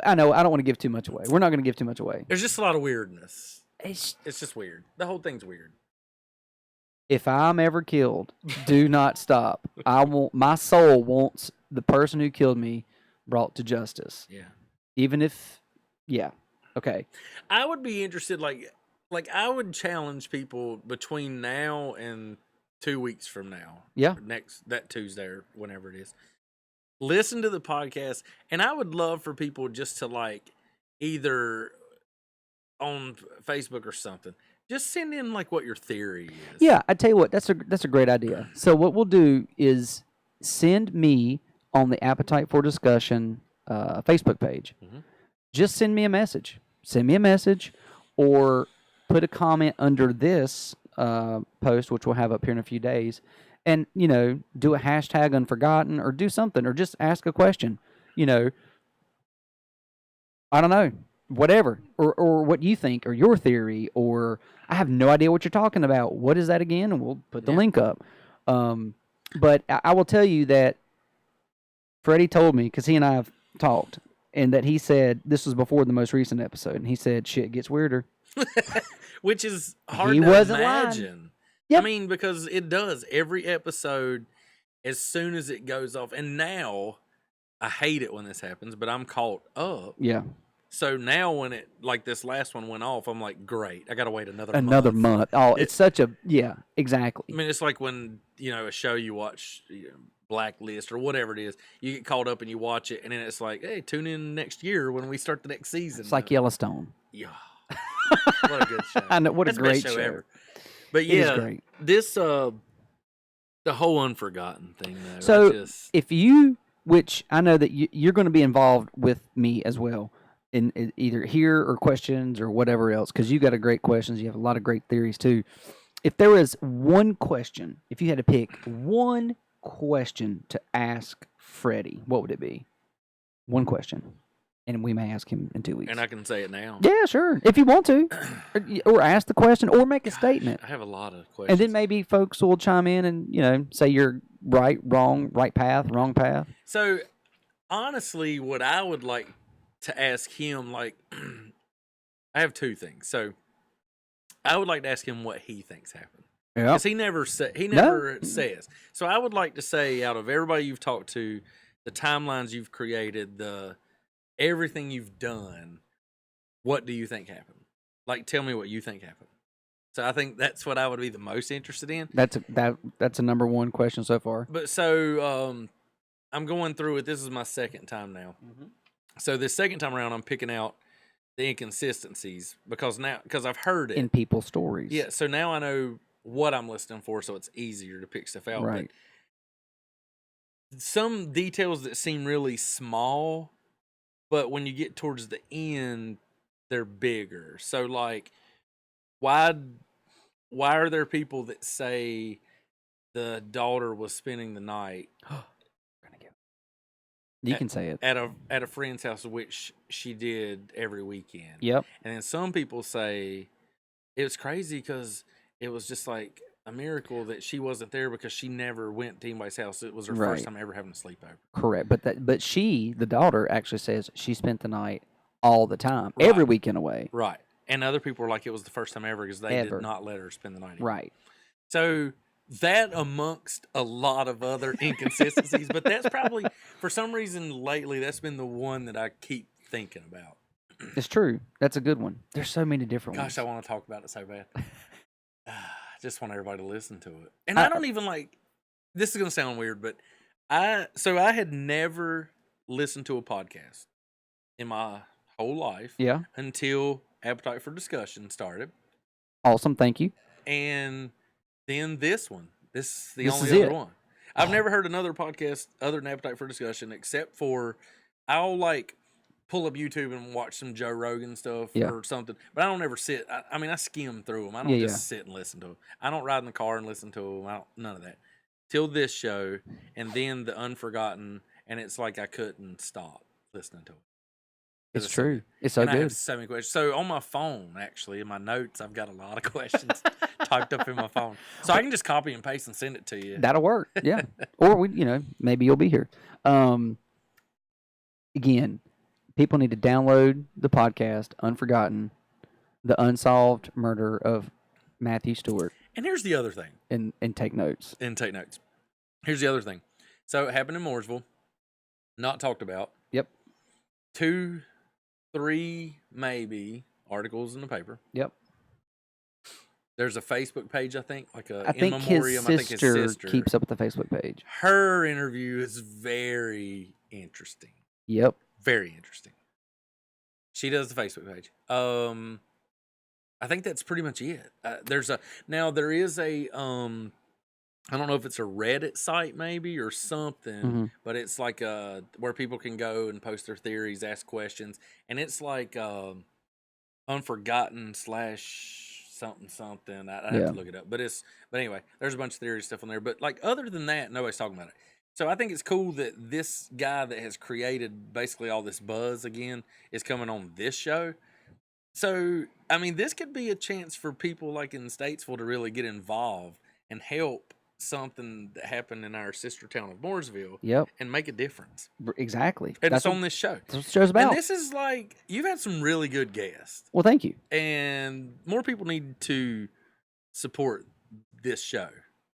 I know. I don't want to give too much away. We're not going to give too much away. There's just a lot of weirdness. It's, It's just weird. The whole thing's weird. if I'm ever killed, do not stop. My soul wants the person who killed me brought to justice. Yeah. Even if, yeah, okay. I would be interested, like I would challenge people between now and 2 weeks from now. Yeah. That Tuesday or whenever it is. Listen to the podcast, and I would love for people just to like either on Facebook or something, just send in like what your theory is. Yeah, I tell you what, that's a great idea. So what we'll do is send me on the Appetite for Discussion Facebook page. Mhm. Just send me a message. Send me a message, or put a comment under this post, which we'll have up here in a few days, and do a hashtag unforgotten, or do something, or just ask a question. I don't know, whatever, or what you think, or your theory, or I have no idea what you're talking about. What is that again? And we'll put the link up. But I will tell you that Freddie told me, because he and I have talked, and that he said, this was before the most recent episode, and he said, shit gets weirder. Which is hard He to wasn't imagine. Yep. I mean, because it does. Every episode, as soon as it goes off, and now, I hate it when this happens, but I'm caught up. Yeah. So now when it, like this last one went off, I'm like, great, I got to wait another month. Oh, it's such a, yeah, exactly. I mean, it's like when, a show you watch, Blacklist or whatever it is, you get caught up and you watch it, and then it's like, hey, tune in next year when we start the next season. It's like Yellowstone. Yeah. What a good show. I know, what That's a the best great show. ever. But It is yeah, great. this, the whole Unforgotten thing, though. So if you, which I know that you're going to be involved with me as well, in either here or questions or whatever else, because you got a great questions, you have a lot of great theories too. If there was one question, if you had to pick one question to ask Freddie, what would it be? One question, and we may ask him in 2 weeks. And I can say it now. Yeah, sure, if you want to, or ask the question, or make a statement. I have a lot of questions. And then maybe folks will chime in and say you're right, wrong, right path, wrong path. So, honestly, what I would like to ask him, like, I have two things. So, I would like to ask him what he thinks happened. Yeah. Because he never says. So, I would like to say, out of everybody you've talked to, the timelines you've created, everything you've done, what do you think happened? Like, tell me what you think happened. So I think that's what I would be the most interested in. That's a number one question so far. But so I'm going through it. This is my second time now. Mm-hmm. So this second time around, I'm picking out the inconsistencies because I've heard it in people's stories. Yeah. So now I know what I'm listening for, so it's easier to pick stuff out. Right. But some details that seem really small, but when you get towards the end, they're bigger. So like, why are there people that say the daughter was spending the night? You can say it at a friend's house, which she did every weekend. Yep. And then some people say it was crazy because it was just like a miracle that she wasn't there because she never went to anybody's house. It was her first time ever having a sleepover. Correct. But she, the daughter, actually says she spent the night all the time, every weekend away. Right. And other people were like, it was the first time ever because they did not let her spend the night. Right. So that amongst a lot of other inconsistencies, but that's probably, for some reason lately, that's been the one that I keep thinking about. It's true. That's a good one. There's so many different ones. Gosh, I want to talk about it so bad. I just want everybody to listen to it. And I don't even like, this is going to sound weird, but I had never listened to a podcast in my whole life. Yeah. Until Appetite for Discussion started. Awesome. Thank you. And then this one. This is the only other one. I've never heard another podcast other than Appetite for Discussion except for I'll like pull up YouTube and watch some Joe Rogan stuff or something. But I don't ever sit. I mean, I skim through them. I don't just sit and listen to them. I don't ride in the car and listen to them. None of that. Till this show and then the Unforgotten. And it's like I couldn't stop listening to it. It's true. It's so and I good. have so many questions. So on my phone, actually, in my notes, I've got a lot of questions typed up in my phone. So I can just copy and paste and send it to you. That'll work. Yeah. Or maybe you'll be here. Again, people need to download the podcast Unforgotten, the unsolved murder of Matthew Stewart, And here's the other thing. and take notes. Here's the other thing. So it happened in Mooresville. Not talked about. Yep. 2, 3, maybe articles in the paper. Yep. There's a Facebook page, I think, like a I in think memoriam. his sister keeps up with the Facebook page. Her interview is very interesting. Yep. Very interesting. She does the Facebook page. I think that's pretty much it. There is a I don't know if it's a Reddit site maybe or something, but it's like where people can go and post their theories, ask questions, and it's like Unforgotten / something. I have to look it up, but anyway, there's a bunch of theory stuff on there. But like other than that, nobody's talking about it. So I think it's cool that this guy that has created basically all this buzz again is coming on this show. So I mean, this could be a chance for people like in Statesville to really get involved and help something that happened in our sister town of Mooresville. Yep. And make a difference. Exactly. And it's on this show. That's what the show's about. And this is like, you've had some really good guests. Well, thank you. And more people need to support this show,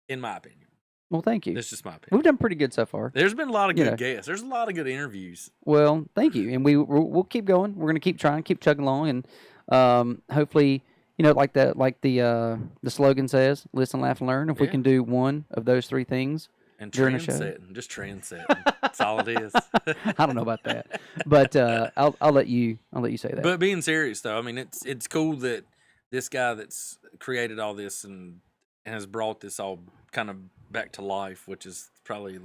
in my opinion. Well, thank you. That's just my opinion. We've done pretty good so far. There's been a lot of good guests. There's a lot of good interviews. Well, thank you. And we'll keep going. We're going to keep trying, keep chugging along. And hopefully, like the slogan says, listen, laugh, and learn. If we can do one of those 3 things and during the show. Just trendsetting. That's all it is. I don't know about that. But I'll let you say that. But being serious, though, I mean, it's cool that this guy that's created all this and has brought this all kind of back to life, which is probably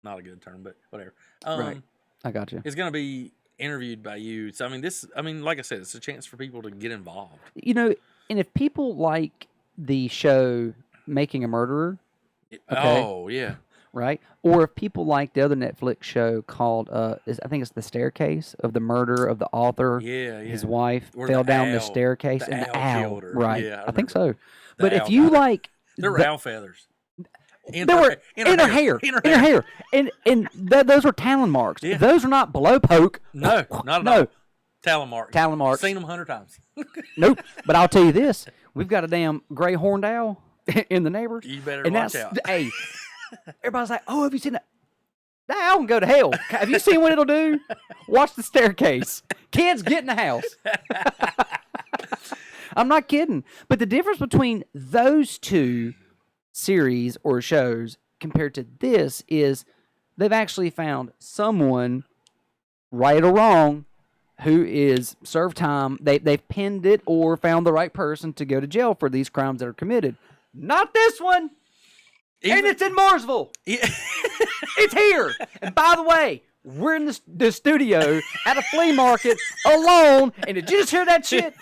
not a good term, but whatever. Right. I got you. It's going to be interviewed by you. So, like I said, it's a chance for people to get involved. And if people like the show Making a Murderer. Okay, oh, yeah. Right? Or if people like the other Netflix show called, I think it's The Staircase, of the murder of the author. Yeah. His wife Or fell the down owl. the staircase The and the owl owl. killed her. Right. Yeah, I think so. The But owl if you got her. like... There were owl feathers. In her hair. And those were talon marks. Yeah. Those are not blow poke. No, not at all. Talon marks. Talon marks. Seen them 100 times. Nope. But I'll tell you this. We've got a damn gray horned owl in the neighbor. You better and watch out. Hey, everybody's like, oh, have you seen that? That owl can go to hell. Have you seen what it'll do? Watch The Staircase. Kids, get in the house. I'm not kidding. But the difference between those 2 series or shows compared to this is they've actually found someone, right or wrong, who is served time. They've pinned it or found the right person to go to jail for these crimes that are committed. Not this one. And it's in Mooresville. Yeah. It's here. And by the way, we're in the studio at a flea market alone. And did you just hear that shit?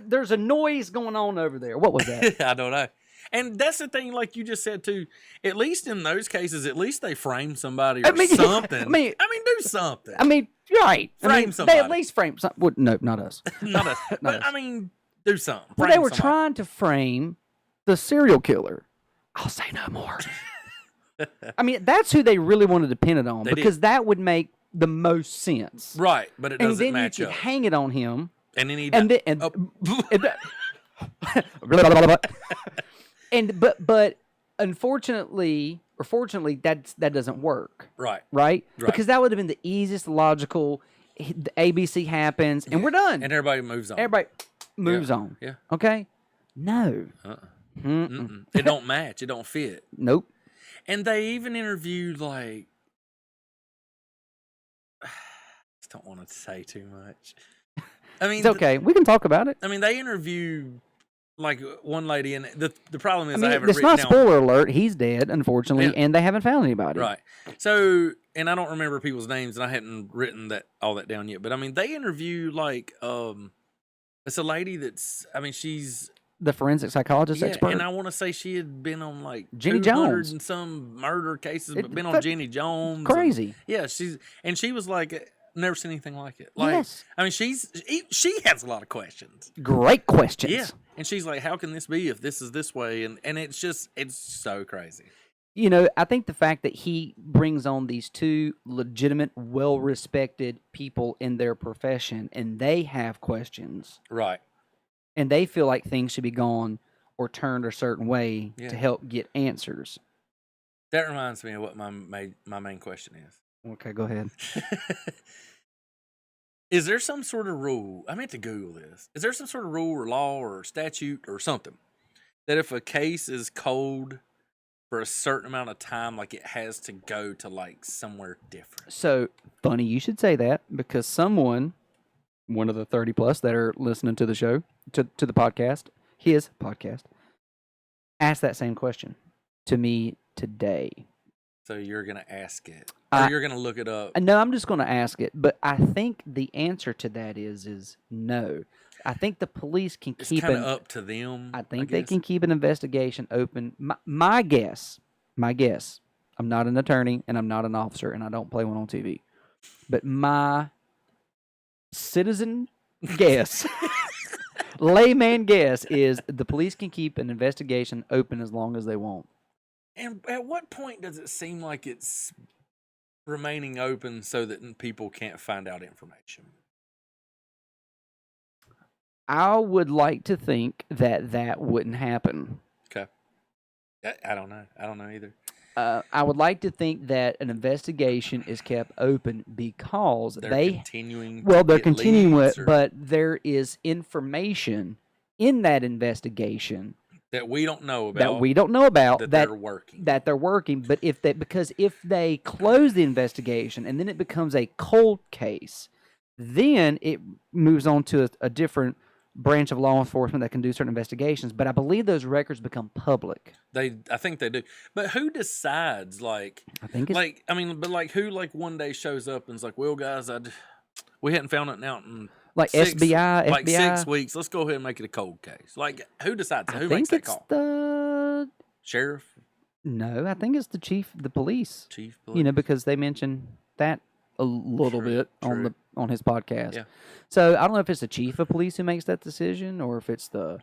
There's a noise going on over there. What was that? I don't know. And that's the thing, like you just said, too. At least in those cases, at least they frame somebody or something. I mean, do something. You're right. Frame somebody. They at least frame something. Well, no, not us. Not us. But, do something. Well, they were trying to frame the serial killer. I'll say no more. That's who they really wanted to pin it on because that would make the most sense. Right, but it doesn't match up. And then you could hang it on him. And then he but unfortunately or fortunately that doesn't work. Right. Because that would have been the easiest logical. The ABC happens and we're done. And everybody moves on. Everybody moves on. Yeah. Okay? No. It don't match. It don't fit. Nope. And they even interviewed I just don't want to say too much. It's okay. We can talk about it. They interviewed one lady, and the problem is I haven't it's written not down. spoiler alert. He's dead, unfortunately, and they haven't found anybody. Right. So, and I don't remember people's names, and I hadn't written all that down yet. But they interview it's a lady that's she's the forensic psychologist expert. And I want to say she had been on Jenny Jones and some murder cases, but been on Jenny Jones. Crazy. She was never seen anything like it. Like, Yes. I mean, she has a lot of questions. Great questions. Yeah, and she's like, "How can this be if this is this way?" And it's so crazy. You know, I think the fact that he brings on these two legitimate, well-respected people in their profession, and they have questions, Right. and they feel like things should be gone or turned a certain way Yeah. to help get answers. That reminds me of what my main question is. Okay, go ahead. Is there some sort of rule? I meant to Google this. Is there some sort of rule or law or statute or something that if a case is cold for a certain amount of time, like it has to go to like somewhere different? So, funny you should say that, because someone, one of the 30 plus that are listening to the show, to the podcast, his podcast, asked that same question to me today. So you're going to ask it, or you're going to look it up? No, I'm just going to ask it, but I think the answer to that is no. I think the police can It's keep kind of up to them. I think they can keep an investigation open. My guess, I'm not an attorney and I'm not an officer and I don't play one on TV, but my citizen guess, layman guess, is the police can keep an investigation open as long as they want. And at what point does it seem like it's remaining open so that people can't find out information? I would like to think that wouldn't happen. Okay. I don't know. I don't know either. I would like to think that an investigation is kept open because They're continuing. They're continuing it, but there is information in that investigation that we don't know about. That they're working. But because if they close the investigation and then it becomes a cold case, then it moves on to a different branch of law enforcement that can do certain investigations. But I believe those records become public. I think they do. But who decides? Like, I think it's who one day shows up and is like, well, guys, we hadn't found it out in FBI, like 6 weeks. Let's go ahead and make it a cold case. Like, who decides? Who makes that call? The sheriff? No, I think it's the police. Chief police. You know, because they mentioned that a little bit on his podcast. Yeah. So I don't know if it's the chief of police who makes that decision or if it's the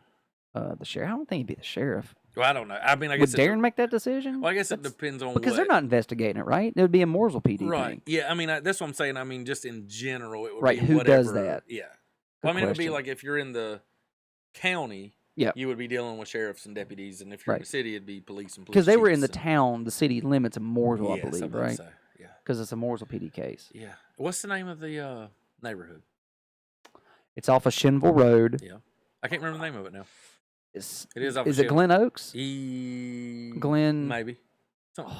sheriff. I don't think it'd be the sheriff. Well, I don't know. I mean, I guess would Darren make that decision? Well, I guess it depends on because they're not investigating it, right? It would be a Mooresville PD right. thing. Yeah, I mean, that's what I'm saying. I mean, just in general, it would right. be Who whatever. does that? Yeah. Good Well, I mean, it would be question. like if you're in the county, you would be dealing with sheriffs and deputies, and if you're in the city, it'd be police and police. Because they were in the chiefs town, the city limits of Mooresville, I believe, right? So. Yeah. Because it's a Mooresville PD case. Yeah. What's the name of the neighborhood? It's off of Shinville Road. Yeah. I can't remember the name of it now. It is off Is of it Glen Oaks? Glen? Maybe. Something.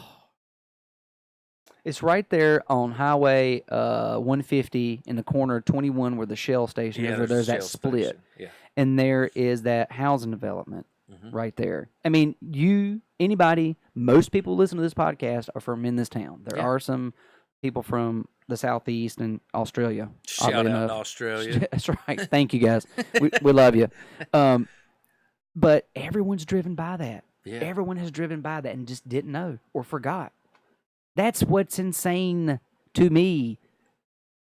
It's right there on Highway 150 in the corner of 21 where the Shell station is, where there's that split. Station. Yeah. And there is that housing development right there. I mean, most people who listen to this podcast are from in this town. There are some people from the Southeast and Australia. Shout out to Australia. That's right. Thank you, guys. we love you. But everyone's driven by that. Yeah. Everyone has driven by that and just didn't know or forgot. That's what's insane to me.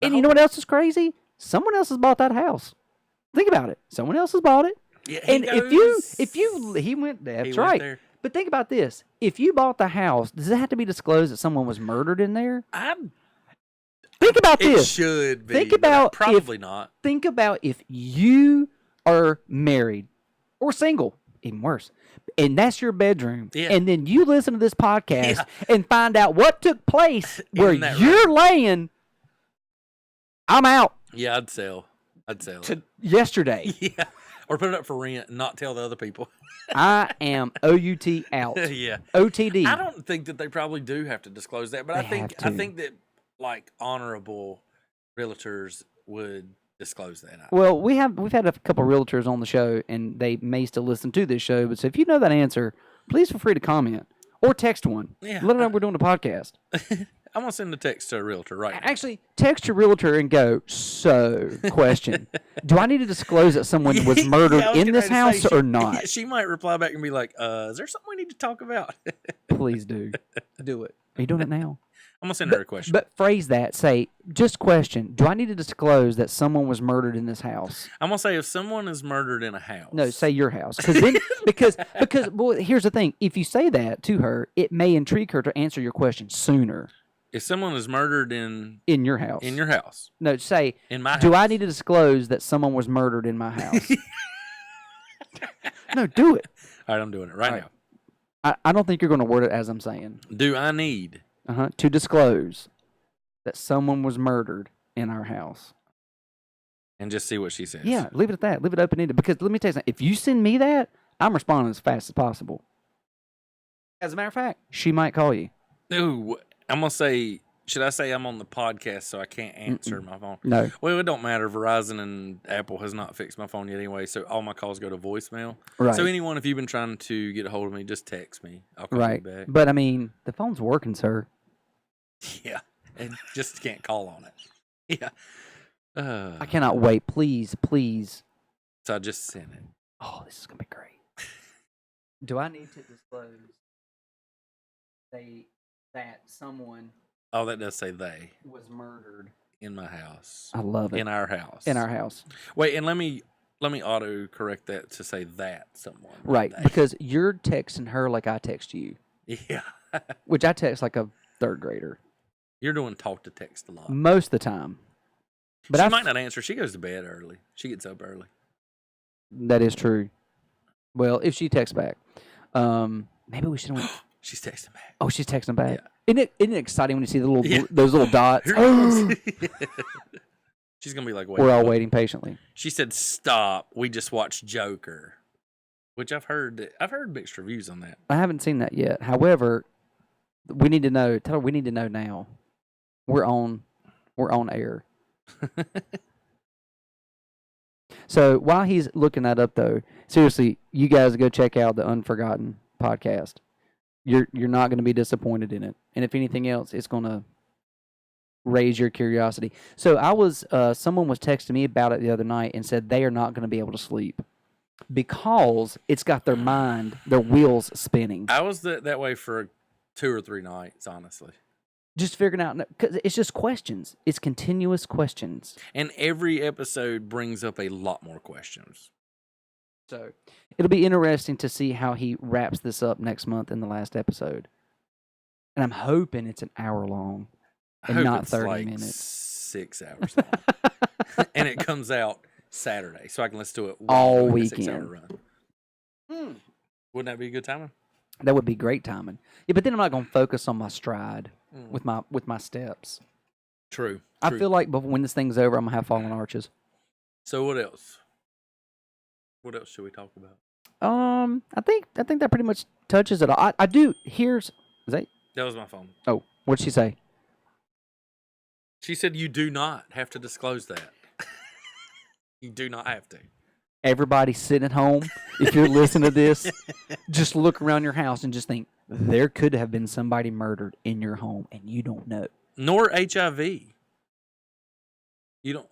And you know what else is crazy? Someone else has bought that house. Think about it. Someone else has bought it. Yeah, and he went there. That's right. There. But think about this. If you bought the house, does it have to be disclosed that someone was murdered in there? Think about this. It should be. Think about probably not. Think about if you are married or single, even worse, and that's your bedroom, and then you listen to this podcast and find out what took place where you're laying. I'm out. Yeah, I'd sell. Yesterday. Yeah. Or put it up for rent and not tell the other people. I am OUT out. Yeah. OTD. I don't think that they probably do have to disclose that, but I think that like honorable realtors would disclose that. Well, we've had a couple of realtors on the show, and they may still listen to this show. But so if you know that answer, please feel free to comment or text one. Yeah. Let them know we're doing a podcast. I'm gonna send a text to a realtor right now. Actually, text your realtor and go, so, question. Do I need to disclose that someone was murdered in this house or not? She might reply back and be like, is there something we need to talk about? Please do. Do it. Are you doing it now? I'm gonna send her a question. But phrase that. Say, just question. Do I need to disclose that someone was murdered in this house? I'm gonna say if someone is murdered in a house. No, say your house. Because well, here's the thing. If you say that to her, it may intrigue her to answer your question sooner. If someone is murdered in your house. In your house. No, say in my house. Do I need to disclose that someone was murdered in my house? No, do it. All right, I'm doing it right now. I don't think you're going to word it as I'm saying. Do I need to disclose that someone was murdered in our house? And just see what she says. Yeah, leave it at that. Leave it open-ended. Because let me tell you something. If you send me that, I'm responding as fast as possible. As a matter of fact, she might call you. Ooh, I'm going to say, should I say I'm on the podcast so I can't answer my phone? No. Well, it don't matter. Verizon and Apple has not fixed my phone yet anyway, so all my calls go to voicemail. Right. So anyone, if you've been trying to get a hold of me, just text me. I'll call you back. But, I mean, the phone's working, sir. Yeah. And just can't call on it. Yeah. I cannot wait. Please, please. So I just sent it. Oh, this is going to be great. Do I need to disclose that someone... Oh, that does say they. Was murdered. In my house. I love it. In our house. In our house. Wait, and let me auto correct that to say that someone. Right, because you're texting her like I text you. Yeah. Which I text like a third grader. You're doing talk to text a lot. Most of the time. But she might not answer. She goes to bed early. She gets up early. That is true. Well, if she texts back. Maybe we should... She's texting back. Oh, she's texting back. Yeah. Isn't it exciting when you see those little dots? She's gonna be like, "We're all waiting patiently." She said, "Stop! We just watched Joker," which I've heard mixed reviews on that. I haven't seen that yet. However, we need to know. Tell her we need to know now. We're on air. So while he's looking that up, though, seriously, you guys go check out the Unforgotten podcast. You're not going to be disappointed in it. And if anything else, it's going to raise your curiosity. So someone was texting me about it the other night and said they are not going to be able to sleep because it's got their wheels spinning. I was that way for 2 or 3 nights, honestly. Just figuring out, because it's just questions. It's continuous questions. And every episode brings up a lot more questions. So it'll be interesting to see how he wraps this up next month in the last episode. And I'm hoping it's an hour long and not 30 minutes. 6 hours long. And it comes out Saturday, so I can listen to it all weekend. 6 hour run. Wouldn't that be a good timing? That would be great timing. Yeah, but then I'm not going to focus on my stride with my steps. True. I feel like when this thing's over, I'm going to have fallen arches. So what else? What else should we talk about? I think that pretty much touches it all. I do. That was my phone. Oh, what'd she say? She said you do not have to disclose that. You do not have to. Everybody sitting at home, if you're listening to this, just look around your house and just think there could have been somebody murdered in your home and you don't know. Nor HIV. You don't.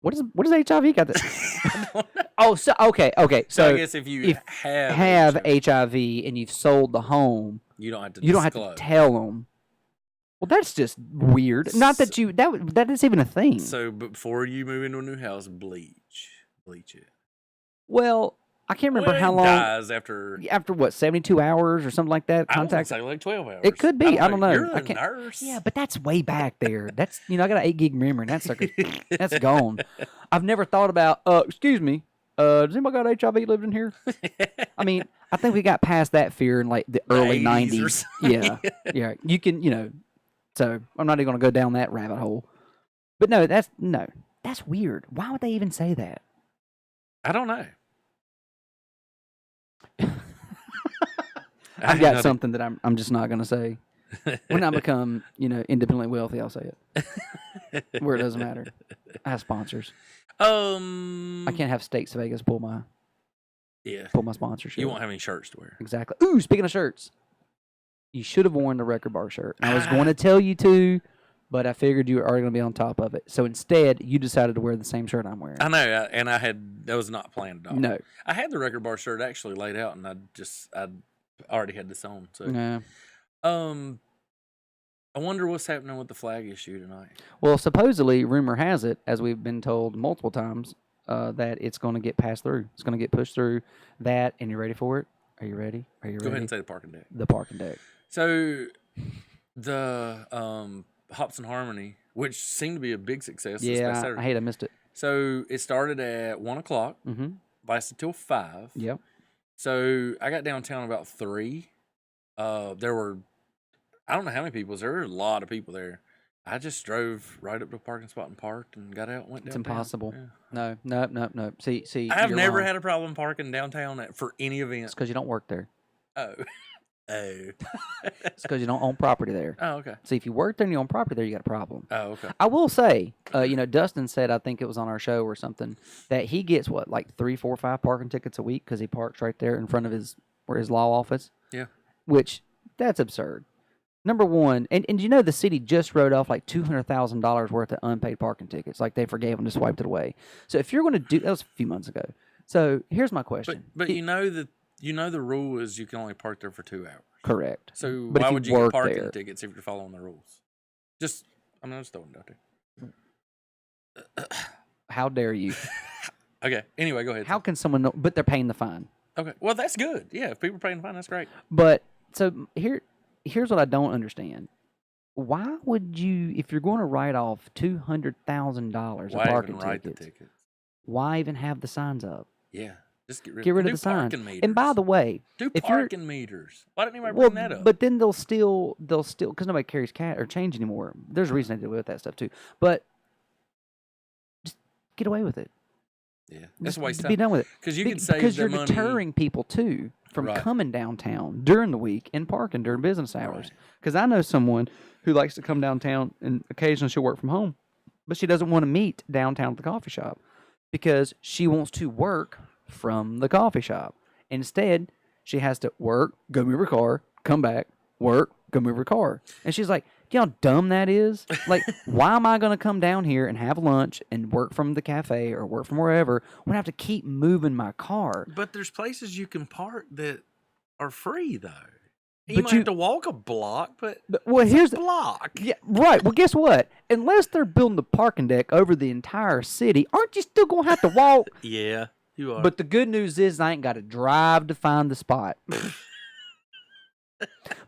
What is HIV got that? Oh, so okay. So I guess if you have HIV and you've sold the home, you don't have to. You don't have to tell them. Well, that's just weird. Not that that is even a thing. So before you move into a new house, bleach it. Well, I can't remember how long. It dies after what, 72 hours or something like that. Contact. I like 12 hours. It could be. I don't know. You're a nurse. Yeah, but that's way back there. That's I got an 8 gig memory. And that sucker, that's gone. I've never thought about. Excuse me. Does anybody got HIV lived in here? I mean, I think we got past that fear in like the early 90s. Yeah. You can, So I'm not even going to go down that rabbit hole. But that's weird. Why would they even say that? I don't know. I've got something that I'm just not going to say. When I become, independently wealthy, I'll say it. Where it doesn't matter. I have sponsors. I can't have Steaks Vegas pull my sponsorship. You won't have any shirts to wear. Exactly. Ooh, speaking of shirts, you should have worn the Record Bar shirt. I was going to tell you to, but I figured you were already going to be on top of it. So instead, you decided to wear the same shirt I'm wearing. I know, and that was not planned at all. No. I had the Record Bar shirt actually laid out, and I already had this on. So, yeah. I wonder what's happening with the flag issue tonight. Well, supposedly, rumor has it, as we've been told multiple times, that it's going to get passed through. It's going to get pushed through that. And you ready for it? Are you ready? Are you ready? Go ahead and say the parking deck. The parking deck. So the Hops and Harmony, which seemed to be a big success this past Saturday. I hate I missed it. So it started at 1 o'clock, Mm-hmm. lasted till 5. Yep. So I got downtown about 3. There were, I don't know how many people. There were a lot of people there. I just drove right up to a parking spot and parked and got out and went downtown. It's impossible. Yeah. No. See, I've you're never wrong. had a problem parking downtown for any event. It's because you don't work there. Oh. It's because you don't own property there. Oh, okay. See, if you work there and you own property there, you got a problem. Oh, okay. I will say, Dustin said, I think it was on our show or something, that he gets like 3, 4, 5 parking tickets a week because he parks right there in front of his law office. Yeah. Which, that's absurd. Number one, and the city just wrote off like $200,000 worth of unpaid parking tickets. Like they forgave them, just swiped it away. So if you're going to do, that was a few months ago. So here's my question. But the rule is you can only park there for 2 hours. Correct. So But why if would you you get work parking there- tickets if you're following the rules? I'm just throwing it out there. How dare you? Okay. Anyway, go ahead. How can someone know? But they're paying the fine. Okay. Well, that's good. Yeah, if people are paying the fine, that's great. But so here's what I don't understand. Why would you, if you're going to write off $200,000 of Why parking even write tickets, the tickets? why even have the signs up? Yeah. Just get rid Get rid of do the signs. parking meters. And by the way, do if you're- parking meters. Why didn't anybody well, bring that up? but then they'll still because nobody carries cash or change anymore. There's a reason they do with that stuff too. But just get away with it. Yeah, that's a Just waste of be time. done with it. Because you could save because the you're money. deterring people too from Right. coming downtown during the week and parking during business hours. Right. Because I know someone who likes to come downtown and occasionally she'll work from home, but she doesn't want to meet downtown at the coffee shop because she wants to work from the coffee shop. Instead, she has to work, go move her car, come back, work, go move her car. And she's like, do you know how dumb that is? Like, why am I going to come down here and have lunch and work from the cafe or work from wherever when I have to keep moving my car? But there's places you can park that are free, though. You But might have to walk a block, but Well, it's here's a block. Yeah, right. Well, guess what? Unless they're building the parking deck over the entire city, aren't you still going to have to walk? Yeah, you are. But the good news is I ain't got to drive to find the spot.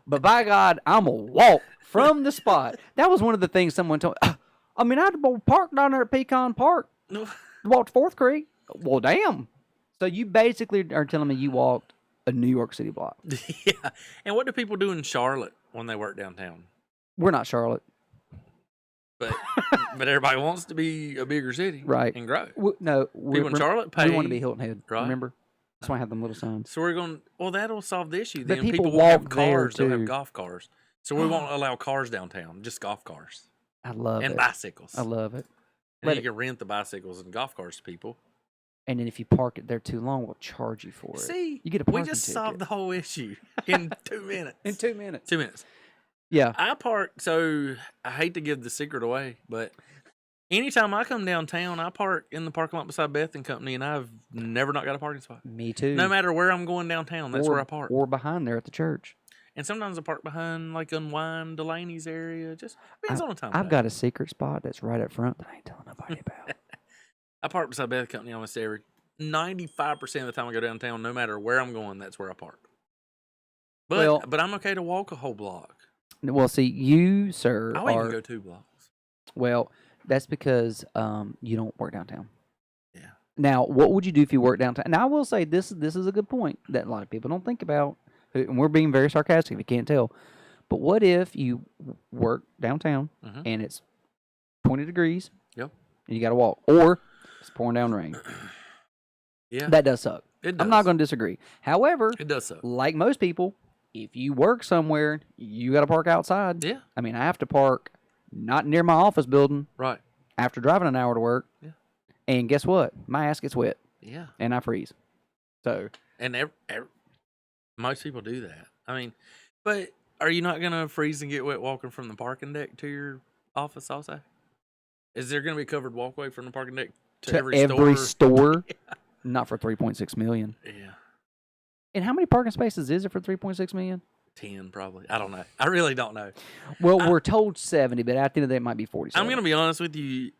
But by God, I'm going to walk from the spot. That was one of the things someone told me. I mean, I had to park down there at Pecan Park. No. Walked to 4th Creek. Well, damn. So you basically are telling me you walked a New York City block. Yeah. And what do people do in Charlotte when they work downtown? We're not Charlotte. But but everybody wants to be a bigger city, Right. And grow. No. People in Charlotte pay. We want to be Hilton Head. Right. Remember? That's why I have them little signs. So we're going. Well, that'll solve the issue. But Then people won't have walk there, cars. They'll have too. golf cars. So we won't allow cars downtown. Just golf cars I love and it. bicycles. I love it. And Let you it- can rent the bicycles and golf cars to people. And then if you park it there too long, we'll charge you for it. See, you get a we parking just ticket. solved the whole issue in 2 minutes. In 2 minutes. 2 minutes. Yeah. I park. So I hate to give the secret away, but anytime I come downtown, I park in the parking lot beside Beth and Company, and I've never not got a parking spot. Me too. No matter where I'm going downtown, that's where I park. Or behind there at the church. And sometimes I park behind like Unwind Delaney's area. Just depends on the time. I've got a secret spot that's right up front that I ain't telling nobody about. I park beside Beth Company almost every 95% of the time I go downtown. No matter where I'm going, that's where I park. But I'm okay to walk a whole block. Well, see, you, sir, I'll even go 2 blocks. Well, that's because you don't work downtown. Yeah. Now, what would you do if you worked downtown? Now, I will say this is a good point that a lot of people don't think about, and we're being very sarcastic if you can't tell. But what if you work downtown Mhm. and it's 20 degrees? Yep. And you got to walk, or it's pouring down rain. Yeah. That does suck. It does. I'm not going to disagree. However, It does suck. like most people, if you work somewhere, you got to park outside. Yeah. I mean, I have to park not near my office building Right. after driving an hour to work. Yeah. And guess what? My ass gets wet Yeah. and I freeze. So, And most people do that. I mean, but are you not going to freeze and get wet walking from the parking deck to your office also? Is there going to be a covered walkway from the parking deck to every store, not for 3.6 million. Yeah. And how many parking spaces is it for 3.6 million? 10 probably. I don't know. I really don't know. Well, we're told 70, but at the end of the day, it might be 47. I'm going to be honest with you.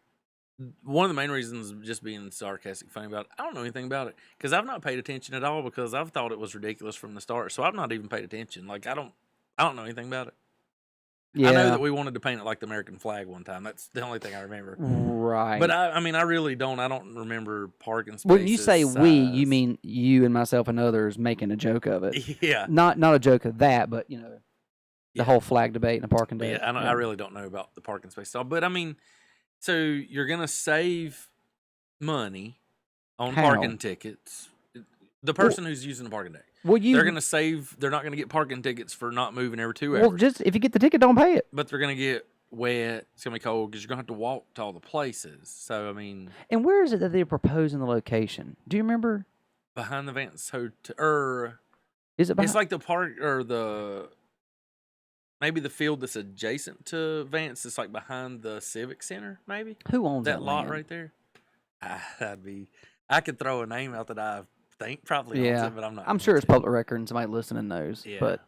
One of the main reasons, just being sarcastic, funny about it, I don't know anything about it because I've not paid attention at all because I've thought it was ridiculous from the start. So I've not even paid attention. Like I don't know anything about it. Yeah. I know that we wanted to paint it like the American flag one time. That's the only thing I remember. Right. But I mean, I really don't. I don't remember parking spaces. When you say we, you mean you and myself and others making a joke of it. Yeah. Not a joke of that, but the whole flag debate and the parking debate. Yeah, I really don't know about the parking space. But I mean, so you're gonna save money on parking tickets. The person who's using the parking deck. Well, they're gonna save. They're not gonna get parking tickets for not moving every 2 hours. Well, just if you get the ticket, don't pay it. But they're gonna get wet. It's gonna be cold because you're gonna have to walk to all the places. So I mean, and where is it that they're proposing the location? Do you remember? Behind the Vance Hotel. Is it? It's like the park or the maybe the field that's adjacent to Vance. It's like behind the Civic Center. Maybe who owns that lot land? right there? I could throw a name out that I think probably owns it, but I'm not. I'm sure it's public record and somebody listening knows. Yeah. But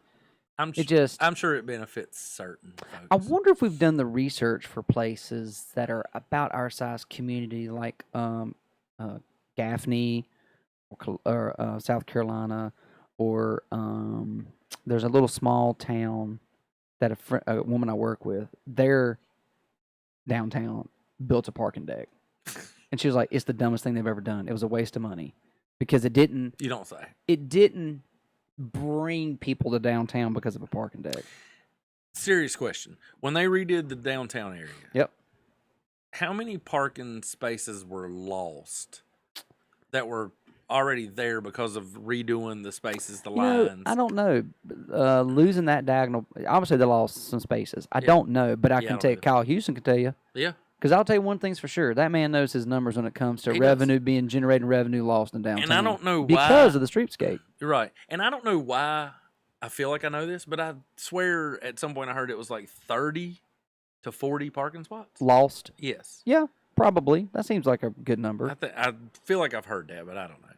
I'm sure it benefits certain folks. I wonder if we've done the research for places that are about our size community, like Gaffney or South Carolina, or there's a little small town that a woman I work with, their downtown built a parking deck. And she was like, it's the dumbest thing they've ever done. It was a waste of money because it didn't. You don't say. It didn't bring people to downtown because of a parking deck. Serious question. When they redid the downtown area. Yep. How many parking spaces were lost that were already there because of redoing the spaces, the lines? I don't know. Losing that diagonal, obviously they lost some spaces. I don't know, but I can tell you, Kyle Houston can tell you. Yeah. Because I'll tell you one thing's for sure. That man knows his numbers when it comes to revenue being generated and revenue lost in downtown. And I don't know why. Because of the streetscape. You're right. And I don't know why I feel like I know this, but I swear at some point I heard it was like 30 to 40 parking spots. Lost? Yes. Yeah, probably. That seems like a good number. I feel like I've heard that, but I don't know.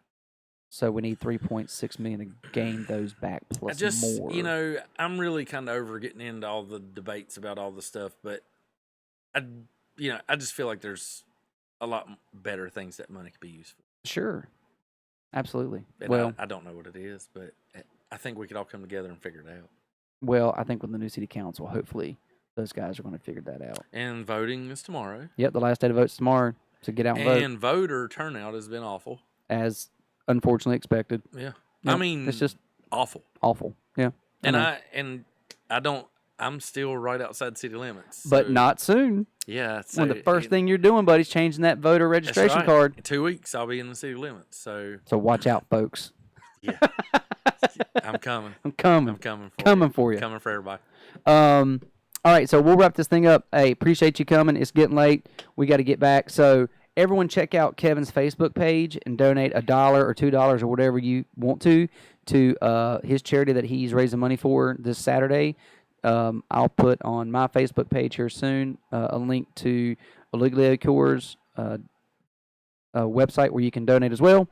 So we need $3.6 million to gain those back plus more. I'm really kind of over getting into all the debates about all the stuff, but I just feel like there's a lot better things that money could be used for. Sure. Absolutely. And I don't know what it is, but I think we could all come together and figure it out. Well, I think with the new city council, hopefully those guys are going to figure that out. And voting is tomorrow. Yep, the last day to vote is tomorrow. So get out and vote. And voter turnout has been awful. As unfortunately expected. Yeah. Yep. I mean, it's just awful. Awful. Yeah. I'm still right outside city limits. But so, not soon. Yeah. When the first thing you're doing, buddy, is changing that voter registration card. In 2 weeks, I'll be in the city limits. So watch out, folks. Yeah. I'm coming. I'm coming. I'm coming for coming you. for you. Coming for everybody. All right, so we'll wrap this thing up. Hey, appreciate you coming. It's getting late. We got to get back. So everyone check out Kevin's Facebook page and donate $1 or $2 or whatever you want to his charity that he's raising money for this Saturday. I'll put on my Facebook page here soon a link to Oliglio Core's website where you can donate as well.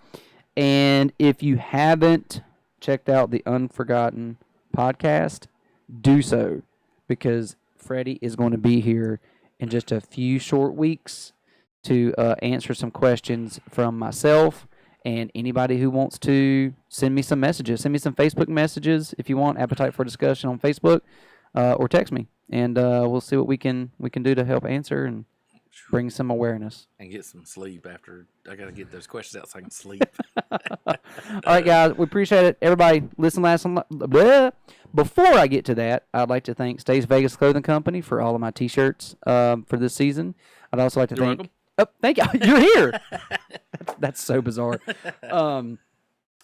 And if you haven't checked out the Unforgotten podcast, do so, because Freddie is going to be here in just a few short weeks to answer some questions from myself and anybody who wants to send me some messages. Send me some Facebook messages if you want. Appetite for Discussion on Facebook, or text me, and we'll see what we can do to help answer and bring some awareness. And get some sleep after. I got to get those questions out so I can sleep. All right, guys. We appreciate it. Everybody, listen last and before I get to that, I'd like to thank Stays Vegas Clothing Company for all of my T-shirts for this season. I'd also like to thank... Welcome. Oh, thank you. You're here. That's so bizarre.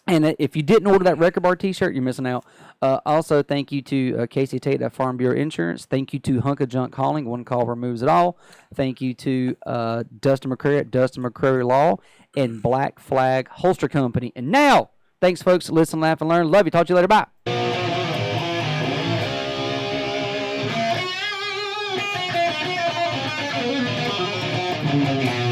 And if you didn't order that Record Bar T-shirt, you're missing out. Also, thank you to Casey Tate at Farm Bureau Insurance. Thank you to Hunk of Junk Hauling. One call removes it all. Thank you to Dustin McCrary at Dustin McCrary Law and Black Flag Holster Company. And now, thanks, folks. Listen, laugh, and learn. Love you. Talk to you later. Bye. Thank you.